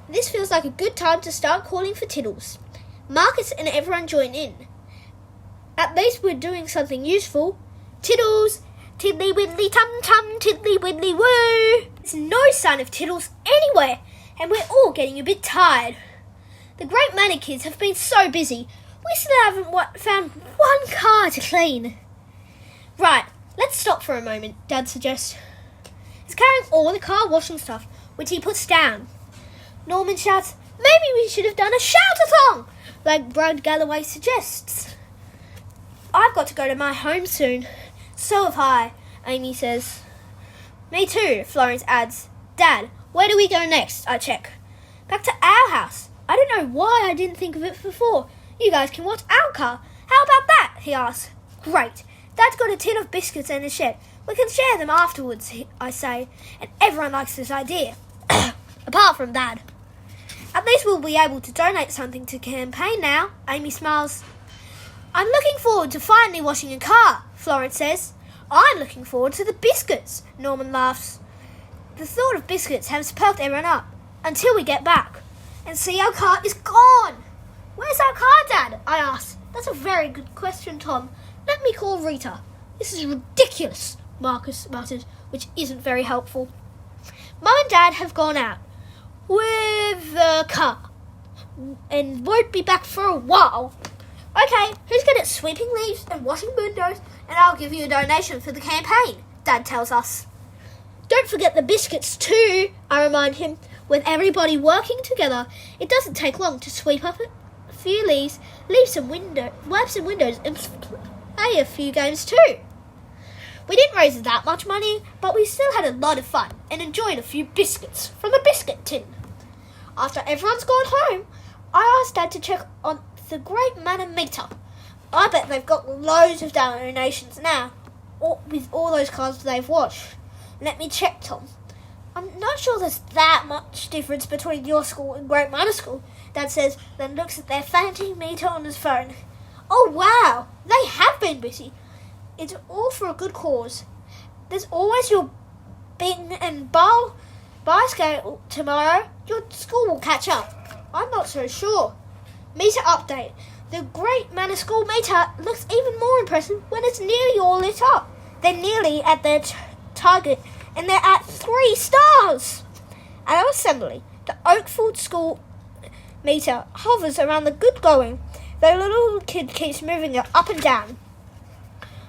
This feels like a good time to start calling for tiddles. Marcus and everyone join in. At least we're doing something useful. Tiddles! Tiddly widdly tum tum, tiddly widdly woo! There's no sign of Tiddles anywhere, and we're all getting a bit tired. The Great Manor kids have been so busy, we still haven't found one car to clean. Right, let's stop for a moment, Dad suggests. He's carrying all the car washing stuff, which he puts down. Norman shouts, maybe we should have done a shout-a-thon, like Brad Galloway suggests. I've got to go to my home soon. So have I, Amy says. Me too, Florence adds. Dad, where do we go next? I check. Back to our house. I don't know why I didn't think of it before. You guys can watch our car. How about that? He asks. Great. Dad's got a tin of biscuits in his shed. We can share them afterwards, I say. And everyone likes this idea. Apart from Dad. At least we'll be able to donate something to the campaign now, Amy smiles. I'm looking forward to finally washing a car, Florence says. I'm looking forward to the biscuits, Norman laughs. The thought of biscuits has perked everyone up, until we get back, and see our car is gone. Where's our car, Dad? I ask. That's a very good question, Tom. Let me call Rita. This is ridiculous, Marcus muttered, which isn't very helpful. Mum and Dad have gone out with the car and won't be back for a while. Okay, who's good at sweeping leaves and washing windows, and I'll give you a donation for the campaign, Dad tells us. Don't forget the biscuits too, I remind him. With everybody working together, it doesn't take long to sweep up a few leaves, wipe some windows, and play a few games too. We didn't raise that much money, but we still had a lot of fun and enjoyed a few biscuits from a biscuit tin. After everyone's gone home, I asked Dad to check on the Great Manor meter. I bet they've got loads of donations now, with all those cars they've washed. Let me check, Tom. I'm not sure there's that much difference between your school and Great Manor School, Dad says, then looks at their fancy meter on his phone. Oh wow, they have been busy. It's all for a good cause. There's always your Bing and Bar scale tomorrow. Your school will catch up. I'm not so sure. Meter update. The Great Manor School meter looks even more impressive when it's nearly all lit up. They're nearly at their target, and they're at 3 stars. At our assembly, the Oakfield School meter hovers around the good going. The little kid keeps moving it up and down.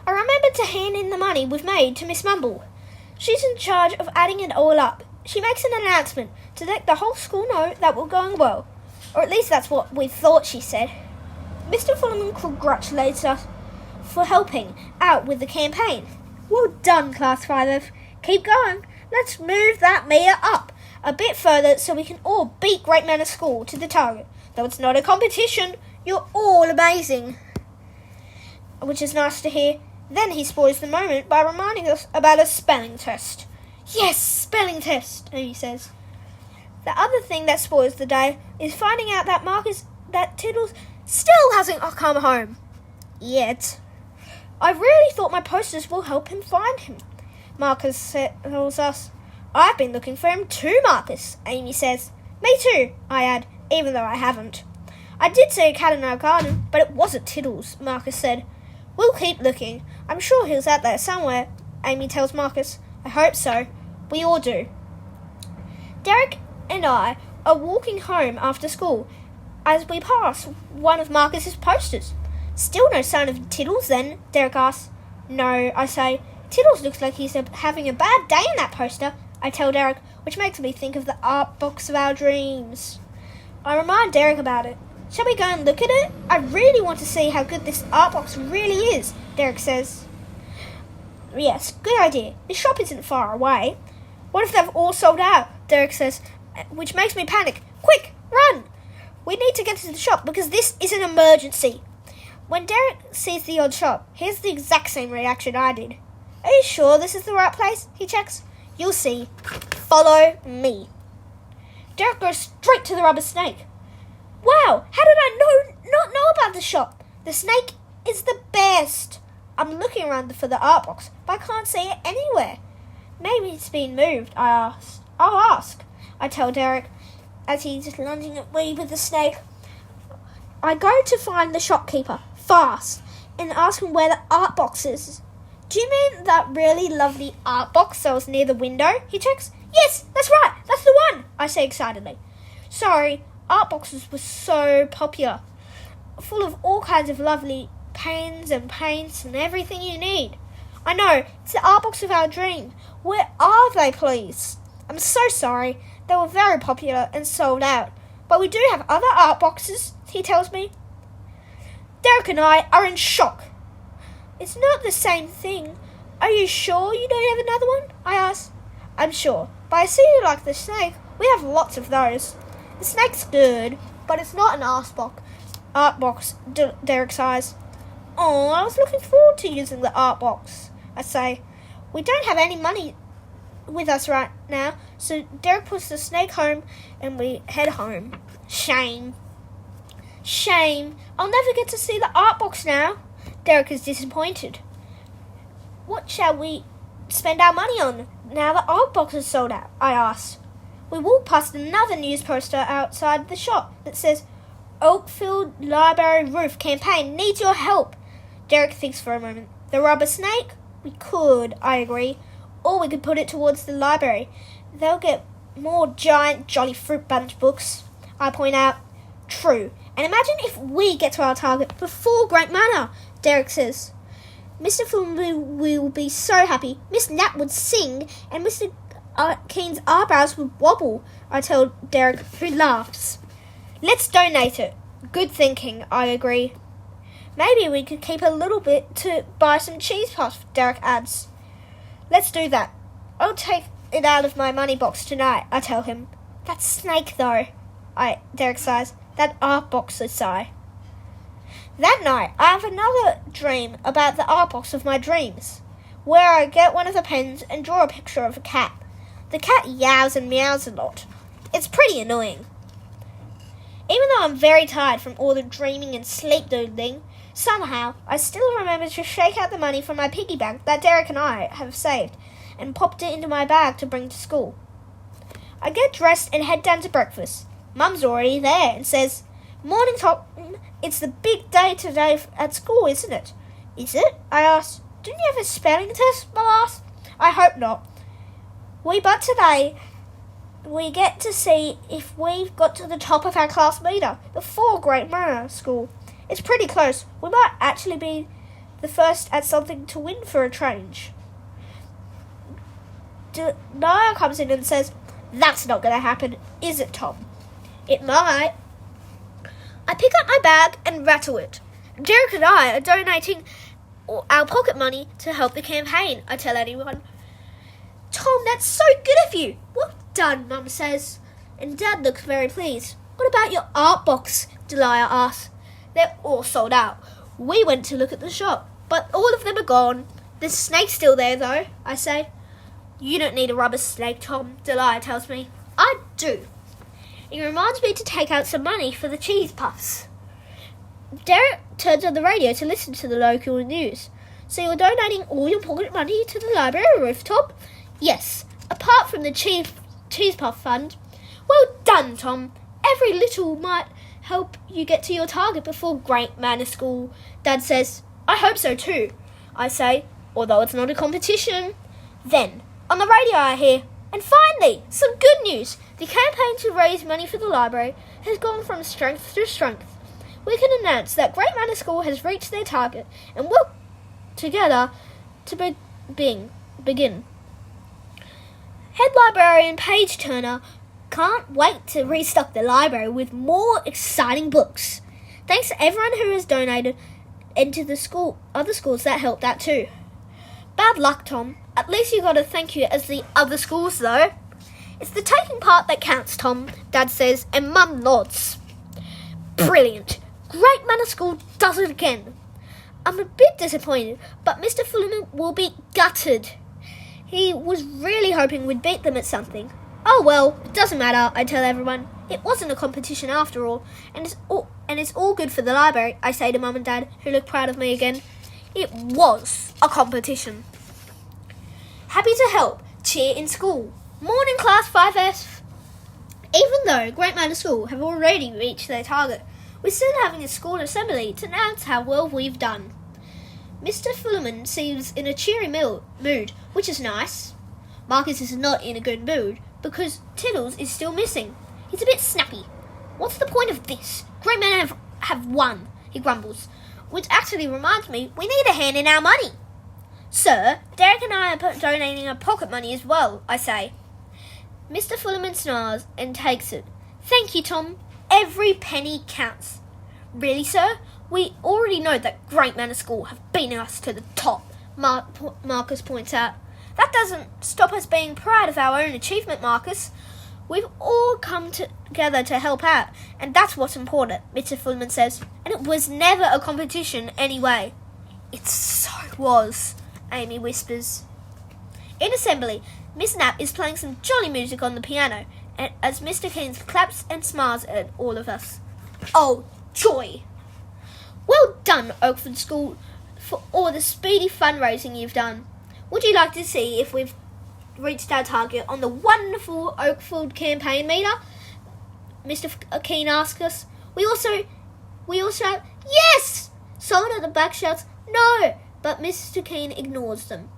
I remember to hand in the money we've made to Miss Mumble. She's in charge of adding it all up. She makes an announcement to let the whole school know that we're going well. Or at least that's what we thought she said. Mr. Fullerman congratulates us for helping out with the campaign. Well done, Class 5F. Keep going. Let's move that meter up a bit further so we can all beat Great Manor School to the target. Though it's not a competition, you're all amazing. Which is nice to hear. Then he spoils the moment by reminding us about a spelling test. Yes, spelling test, Amy says. The other thing that spoils the day is finding out that Tiddles still hasn't come home. Yet. I really thought my posters will help him find him, Marcus tells us. I've been looking for him too, Marcus, Amy says. Me too, I add, even though I haven't. I did see a cat in our garden, but it wasn't Tiddles, Marcus said. We'll keep looking. I'm sure he's out there somewhere, Amy tells Marcus. I hope so. We all do. Derek and I are walking home after school as we pass one of Marcus's posters. Still no sign of Tiddles then, Derek asks. No, I say. Tiddles looks like he's having a bad day in that poster, I tell Derek, which makes me think of the art box of our dreams. I remind Derek about it. Shall we go and look at it? I really want to see how good this art box really is, Derek says. Yes, good idea. The shop isn't far away. What if they've all sold out? Derek says, which makes me panic. Quick, run! We need to get to the shop because this is an emergency. When Derek sees the odd shop, he has the exact same reaction I did. Are you sure this is the right place? He checks. You'll see. Follow me. Derek goes straight to the rubber snake. Wow, how did I not know about the shop? The snake is the best. I'm looking around for the art box, but I can't see it anywhere. Maybe it's been moved, I'll ask, I tell Derek, as he's lunging at me with the snake. I go to find the shopkeeper, fast, and ask him where the art box is. Do you mean that really lovely art box that was near the window? He checks. Yes, that's right, that's the one, I say excitedly. Sorry, art boxes were so popular, full of all kinds of lovely pens and paints and everything you need. I know, it's the art box of our dream. Where are they, please? I'm so sorry. They were very popular and sold out. But we do have other art boxes, he tells me. Derek and I are in shock. It's not the same thing. Are you sure you don't have another one? I ask. I'm sure, but I see you like the snake. We have lots of those. The snake's good, but it's not an art box, Derek sighs. Oh, I was looking forward to using the art box, I say. We don't have any money with us right now, so Derek puts the snake home and we head home. Shame. I'll never get to see the art box now. Derek is disappointed. What shall we spend our money on now the art box is sold out? I ask. We walk past another news poster outside the shop that says, Oakfield Library Roof Campaign needs your help. Derek thinks for a moment. The rubber snake? We could, I agree. Or we could put it towards the library. They'll get more giant Jolly Fruit Bunch books, I point out. True. And imagine if we get to our target before Great Manor, Derek says. Mr. Flynn will be so happy. Miss Nat would sing, and Mr. Keen's eyebrows would wobble, I tell Derek, who laughs. Let's donate it. Good thinking, I agree. Maybe we could keep a little bit to buy some cheese puffs, Derek adds. Let's do that. I'll take it out of my money box tonight, I tell him. That snake, though, Derek sighs. That art box, I sigh. That night, I have another dream about the art box of my dreams, where I get one of the pens and draw a picture of a cat. The cat yows and meows a lot. It's pretty annoying. Even though I'm very tired from all the dreaming and sleep doodling, somehow I still remember to shake out the money from my piggy bank that Derek and I have saved and popped it into my bag to bring to school. I get dressed and head down to breakfast. Mum's already there and says, Morning, Tom. It's the big day today at school, isn't it? Is it? I asked. Didn't you have a spelling test, Mum asked. I hope not. But today we get to see if we've got to the top of our class meter before Great Manor School. It's pretty close. We might actually be the first at something to win for a change. Niall comes in and says, That's not going to happen, is it, Tom? It might. I pick up my bag and rattle it. Derek and I are donating our pocket money to help the campaign, I tell anyone. Tom, that's so good of you. Well done, Mum says. And Dad looks very pleased. What about your art box? Delia asks. They're all sold out. We went to look at the shop, but all of them are gone. The snake's still there, though, I say. You don't need a rubber snake, Tom, Delia tells me. I do. It reminds me to take out some money for the cheese puffs. Derek turns on the radio to listen to the local news. So you're donating all your pocket money to the library rooftop? Yes, apart from the cheese puff fund. Well done, Tom. Every little might help you get to your target before Great Manor School. Dad says, I hope so too, I say, although it's not a competition. Then, on the radio I hear, and finally, some good news. The campaign to raise money for the library has gone from strength to strength. We can announce that Great Manor School has reached their target and work together to begin. Head librarian Paige Turner can't wait to restock the library with more exciting books. Thanks to everyone who has donated and to the other schools that helped out too. Bad luck, Tom. At least you got a thank you as the other schools, though. It's the taking part that counts, Tom, Dad says, and Mum nods. Brilliant. Great Manor School does it again. I'm a bit disappointed, but Mr. Fullerman will be gutted. He was really hoping we'd beat them at something. Oh well, it doesn't matter, I tell everyone. It wasn't a competition after all, and it's all good for the library, I say to Mum and Dad, who look proud of me again. It was a competition. Happy to help. Cheer in school. Morning class 5F. Even though Great Manor School have already reached their target, we're still having a school assembly to announce how well we've done. Mr. Fullerman seems in a cheery mood, which is nice. Marcus is not in a good mood because Tiddles is still missing. He's a bit snappy. What's the point of this? Great men have won, he grumbles. Which actually reminds me, we need a hand in our money. Sir, Derek and I are donating our pocket money as well, I say. Mr. Fullerman smiles and takes it. Thank you, Tom. Every penny counts. Really, sir? We already know that Great Manor School have beaten us to the top, Marcus points out. That doesn't stop us being proud of our own achievement, Marcus. We've all come together to help out, and that's what's important, Mr. Fullerman says. And it was never a competition anyway. It so was, Amy whispers. In assembly, Miss Knapp is playing some jolly music on the piano, as Mr. Keynes claps and smiles at all of us. Oh, joy! Well done, Oakford School, for all the speedy fundraising you've done. Would you like to see if we've reached our target on the wonderful Oakfield campaign meter? Mr. Keene asks us. We all shout, yes! Someone at the back shouts, no, but Mr. Keene ignores them.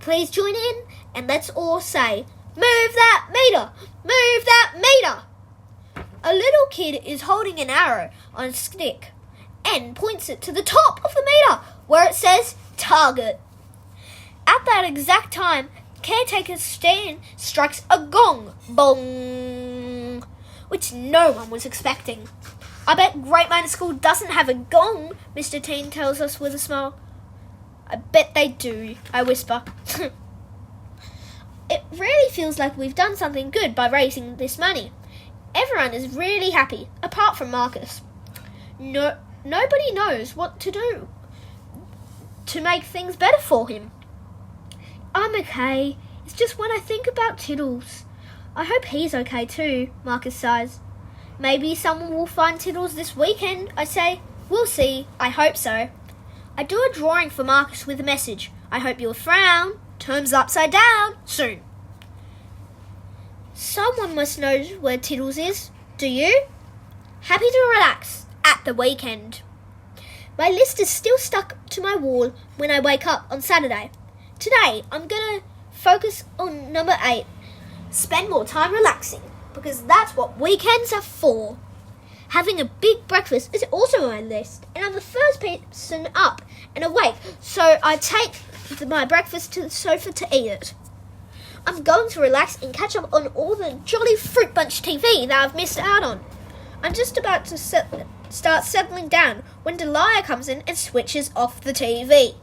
Please join in and let's all say, move that meter! Move that meter! A little kid is holding an arrow on a stick and points it to the top of the meter where it says target. At that exact time, caretaker Stan strikes a gong, bong, which no one was expecting. I bet Great Manor School doesn't have a gong, Mr. Teen tells us with a smile. I bet they do, I whisper. It really feels like we've done something good by raising this money. Everyone is really happy, apart from Marcus. Nobody knows what to do to make things better for him. I'm okay. It's just when I think about Tiddles. I hope he's okay too, Marcus sighs. Maybe someone will find Tiddles this weekend, I say. We'll see. I hope so. I do a drawing for Marcus with a message. I hope you'll frown. Turns upside down. Soon. Someone must know where Tiddles is. Do you? Happy to relax at the weekend. My list is still stuck to my wall when I wake up on Saturday. Today, I'm going to focus on number 8. Spend more time relaxing, because that's what weekends are for. Having a big breakfast is also on my list, and I'm the first person up and awake, so I take my breakfast to the sofa to eat it. I'm going to relax and catch up on all the jolly Fruit Bunch TV that I've missed out on. I'm just about to start settling down when Delia comes in and switches off the TV.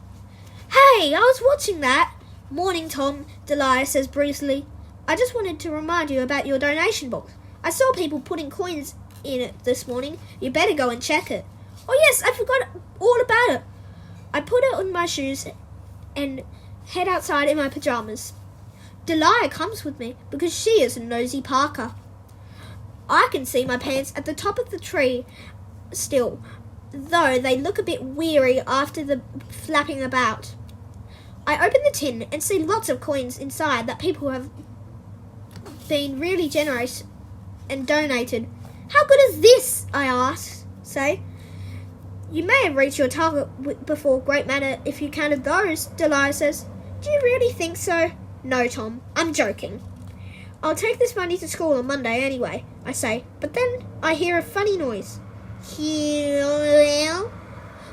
Hey, I was watching that. Morning, Tom, Delia says breezily. I just wanted to remind you about your donation box. I saw people putting coins in it this morning. You better go and check it. Oh yes, I forgot all about it. I put it on my shoes and head outside in my pajamas. Delia comes with me because she is a nosy Parker. I can see my pants at the top of the tree still, though they look a bit weary after the flapping about. I open the tin and see lots of coins inside that people have been really generous and donated. How good is this? I say. You may have reached your target before Great Manor if you counted those, Delia says. Do you really think so? No, Tom, I'm joking. I'll take this money to school on Monday anyway, I say, but then I hear a funny noise.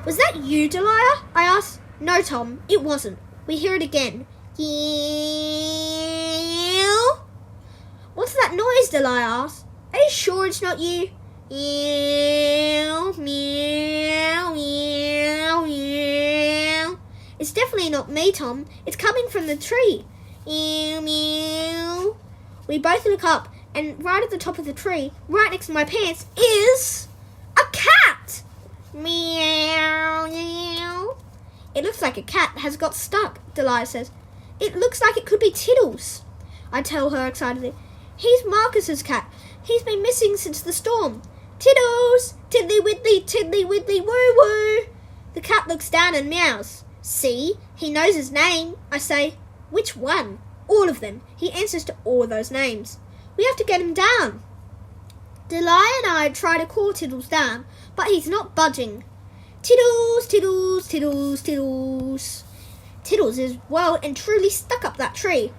Was that you, Delia? I ask. No, Tom, it wasn't. We hear it again. What's that noise, Delia asks. Are you sure it's not you? Meow, meow, meow, meow. It's definitely not me, Tom. It's coming from the tree. Meow, meow. We both look up, and right at the top of the tree, right next to my pants, is a cat. Meow, meow. It looks like a cat has got stuck, Delia says. It looks like it could be Tiddles. I tell her excitedly. He's Marcus's cat. He's been missing since the storm. Tiddles! Tiddly widdly woo woo! The cat looks down and meows. See? He knows his name, I say. Which one? All of them. He answers to all those names. We have to get him down. Delia and I try to call Tiddles down, but he's not budging. Tiddles, Tiddles, Tiddles, Tiddles. Tiddles is well and truly stuck up that tree.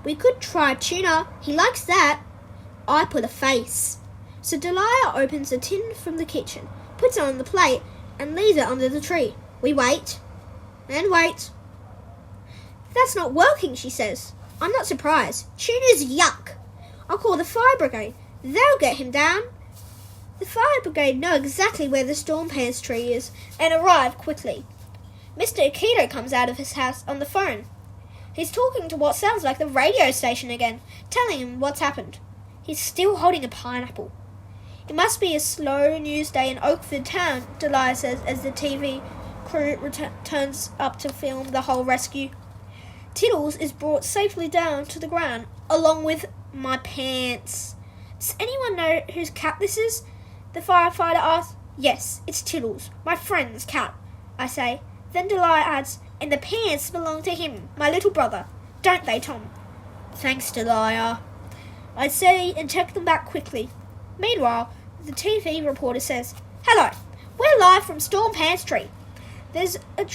We could try Tuna. He likes that. I pull a face. So Delia opens a tin from the kitchen, puts it on the plate, and leaves it under the tree. We wait. And wait. That's not working, she says. I'm not surprised. Tuna's yuck. I'll call the fire brigade. They'll get him down. The fire brigade know exactly where the storm pants tree is and arrive quickly. Mr. Akito comes out of his house on the phone. He's talking to what sounds like the radio station again, telling him what's happened. He's still holding a pineapple. It must be a slow news day in Oakford town, Delia says as the TV crew turns up to film the whole rescue. Tiddles is brought safely down to the ground, along with my pants. Does anyone know whose cat this is? The firefighter asks. Yes, it's Tiddles, my friend's cat, I say. Then Delia adds, and the pants belong to him, my little brother. Don't they, Tom? Thanks, Delia, I say and check them back quickly. Meanwhile, the TV reporter says, Hello, we're live from Storm Pants Tree. There's a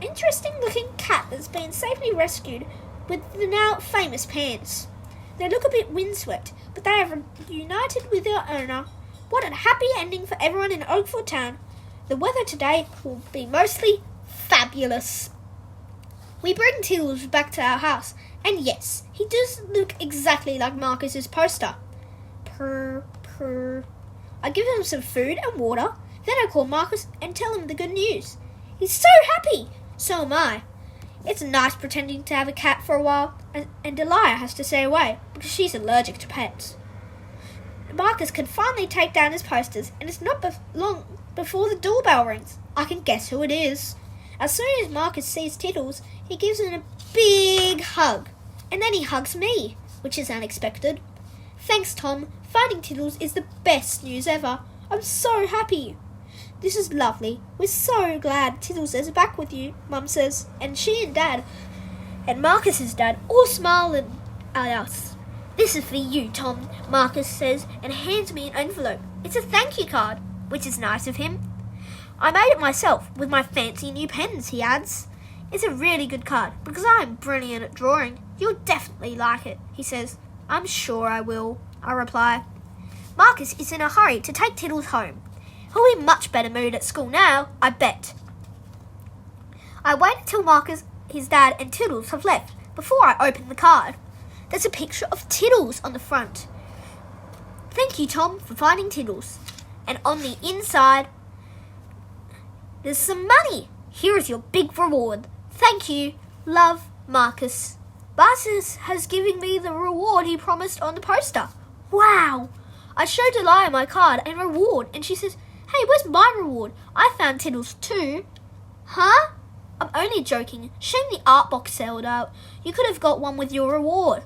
interesting-looking cat that's been safely rescued with the now famous pants. They look a bit windswept, but they have reunited with their owner. What a happy ending for everyone in Oakford Town. The weather today will be mostly fabulous. We bring Tiddles back to our house, and yes, he does look exactly like Marcus's poster. Purr, purr. I give him some food and water, then I call Marcus and tell him the good news. He's so happy! So am I. It's nice pretending to have a cat for a while, and Delia has to stay away because she's allergic to pets. Marcus can finally take down his posters, and it's not long before the doorbell rings. I can guess who it is. As soon as Marcus sees Tiddles, he gives him a big hug, and then he hugs me, which is unexpected. Thanks, Tom. Finding Tiddles is the best news ever. I'm so happy. This is lovely. We're so glad Tiddles is back with you, Mum says, and she and Dad, and Marcus's dad, all smile at us. This is for you, Tom, Marcus says, and hands me an envelope. It's a thank you card, which is nice of him. I made it myself with my fancy new pens, he adds. It's a really good card because I'm brilliant at drawing. You'll definitely like it, he says. I'm sure I will, I reply. Marcus is in a hurry to take Tiddles home. He'll be in much better mood at school now, I bet. I wait until Marcus, his dad, and Tiddles have left before I open the card. There's a picture of Tiddles on the front. Thank you, Tom, for finding Tiddles. And on the inside, there's some money. Here is your big reward. Thank you. Love, Marcus. Marcus has given me the reward he promised on the poster. Wow. I show Delia my card and reward, and she says, Hey, where's my reward? I found Tiddles too. Huh? I'm only joking. Shame the art box sold out. You could have got one with your reward.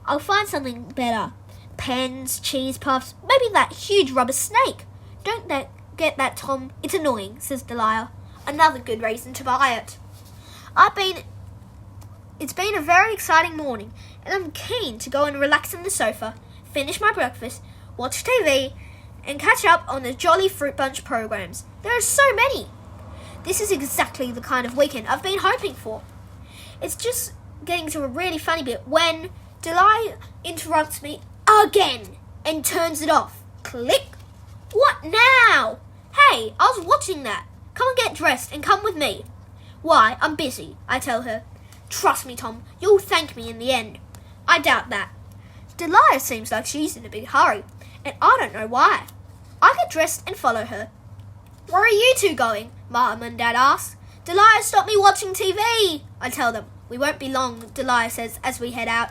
I'll find something better. Pens, cheese puffs, maybe that huge rubber snake. Don't get that, Tom. It's annoying, says Delia. Another good reason to buy it. It's been a very exciting morning, and I'm keen to go and relax on the sofa, finish my breakfast, watch TV, and catch up on the Jolly Fruit Bunch programs. There are so many. This is exactly the kind of weekend I've been hoping for. It's just getting to a really funny bit when Delia interrupts me again and turns it off. Click. What now? Hey, I was watching that. Come and get dressed and come with me. Why, I'm busy, I tell her. Trust me, Tom, you'll thank me in the end. I doubt that. Delia seems like she's in a big hurry, and I don't know why. I get dressed and follow her. Where are you two going? Mum and Dad ask. Delia stopped me watching TV, I tell them. We won't be long, Delia says as we head out.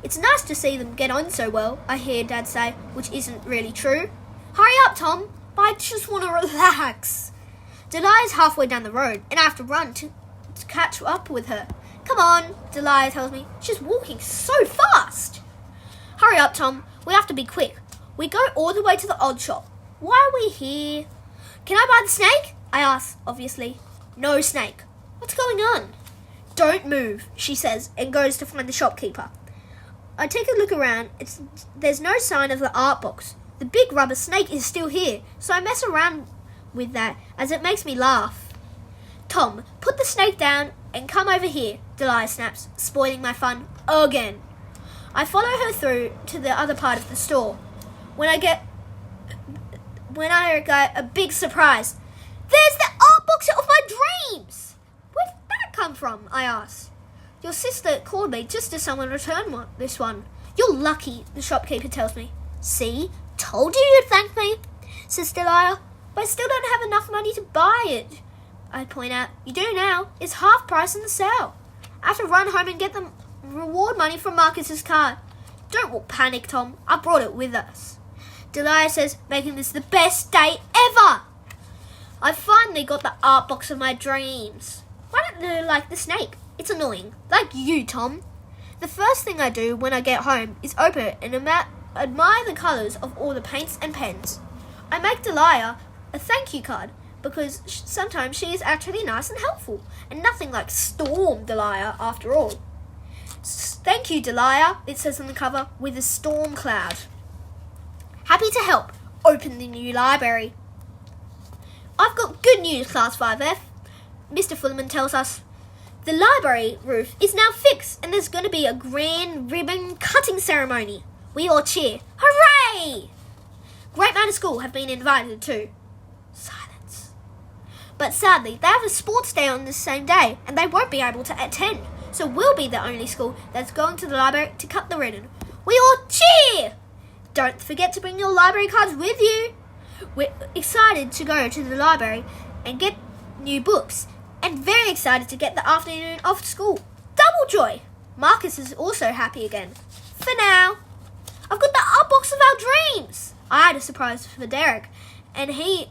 It's nice to see them get on so well, I hear Dad say, which isn't really true. Hurry up, Tom. I just want to relax. Delia's halfway down the road, and I have to run to catch up with her. Come on, Delia tells me. She's walking so fast. Hurry up, Tom. We have to be quick. We go all the way to the odd shop. Why are we here? Can I buy the snake? I ask, obviously. No snake. What's going on? Don't move, she says, and goes to find the shopkeeper. I take a look around. There's no sign of the art box. The big rubber snake is still here, so I mess around with that as it makes me laugh. Tom, put the snake down and come over here, Delia snaps, spoiling my fun again. I follow her through to the other part of the store. When I get a big surprise. There's the art box of my dreams! Where did that come from? I ask. Your sister called me just as someone returned this one. You're lucky, the shopkeeper tells me. See? Told you you'd thank me, says Delia. But I still don't have enough money to buy it. I point out. You do now. It's half price in the sale. I have to run home and get the reward money from Marcus's card. Don't panic, Tom. I brought it with us. Delia says, making this the best day ever. I finally got the art box of my dreams. Why don't they like the snake? It's annoying. Like you, Tom. The first thing I do when I get home is open it and admire the colours of all the paints and pens. I make Delia a thank you card because sometimes she is actually nice and helpful, and nothing like Storm Delia after all. Thank you, Delia, it says on the cover, with a storm cloud. Happy to help. Open the new library. I've got good news, Class 5F. Mr. Fullerman tells us. The library roof is now fixed, and there's going to be a grand ribbon cutting ceremony. We all cheer. Hooray! Great Manor School have been invited too. Silence. But sadly, they have a sports day on the same day, and they won't be able to attend. So we'll be the only school that's going to the library to cut the ribbon. We all cheer! Don't forget to bring your library cards with you. We're excited to go to the library and get new books, and very excited to get the afternoon off school. Double joy! Marcus is also happy again. For now. I've got the art box of our dreams. I had a surprise for Derek, and he's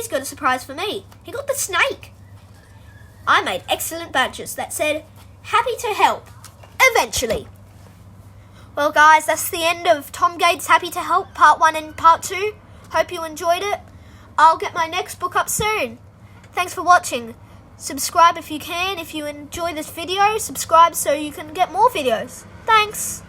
got a surprise for me. He got the snake. I made excellent badges that said, happy to help, eventually. Well, guys, that's the end of Tom Gates' Happy to Help Part 1 and Part 2. Hope you enjoyed it. I'll get my next book up soon. Thanks for watching. Subscribe if you can. If you enjoy this video, subscribe so you can get more videos. Thanks.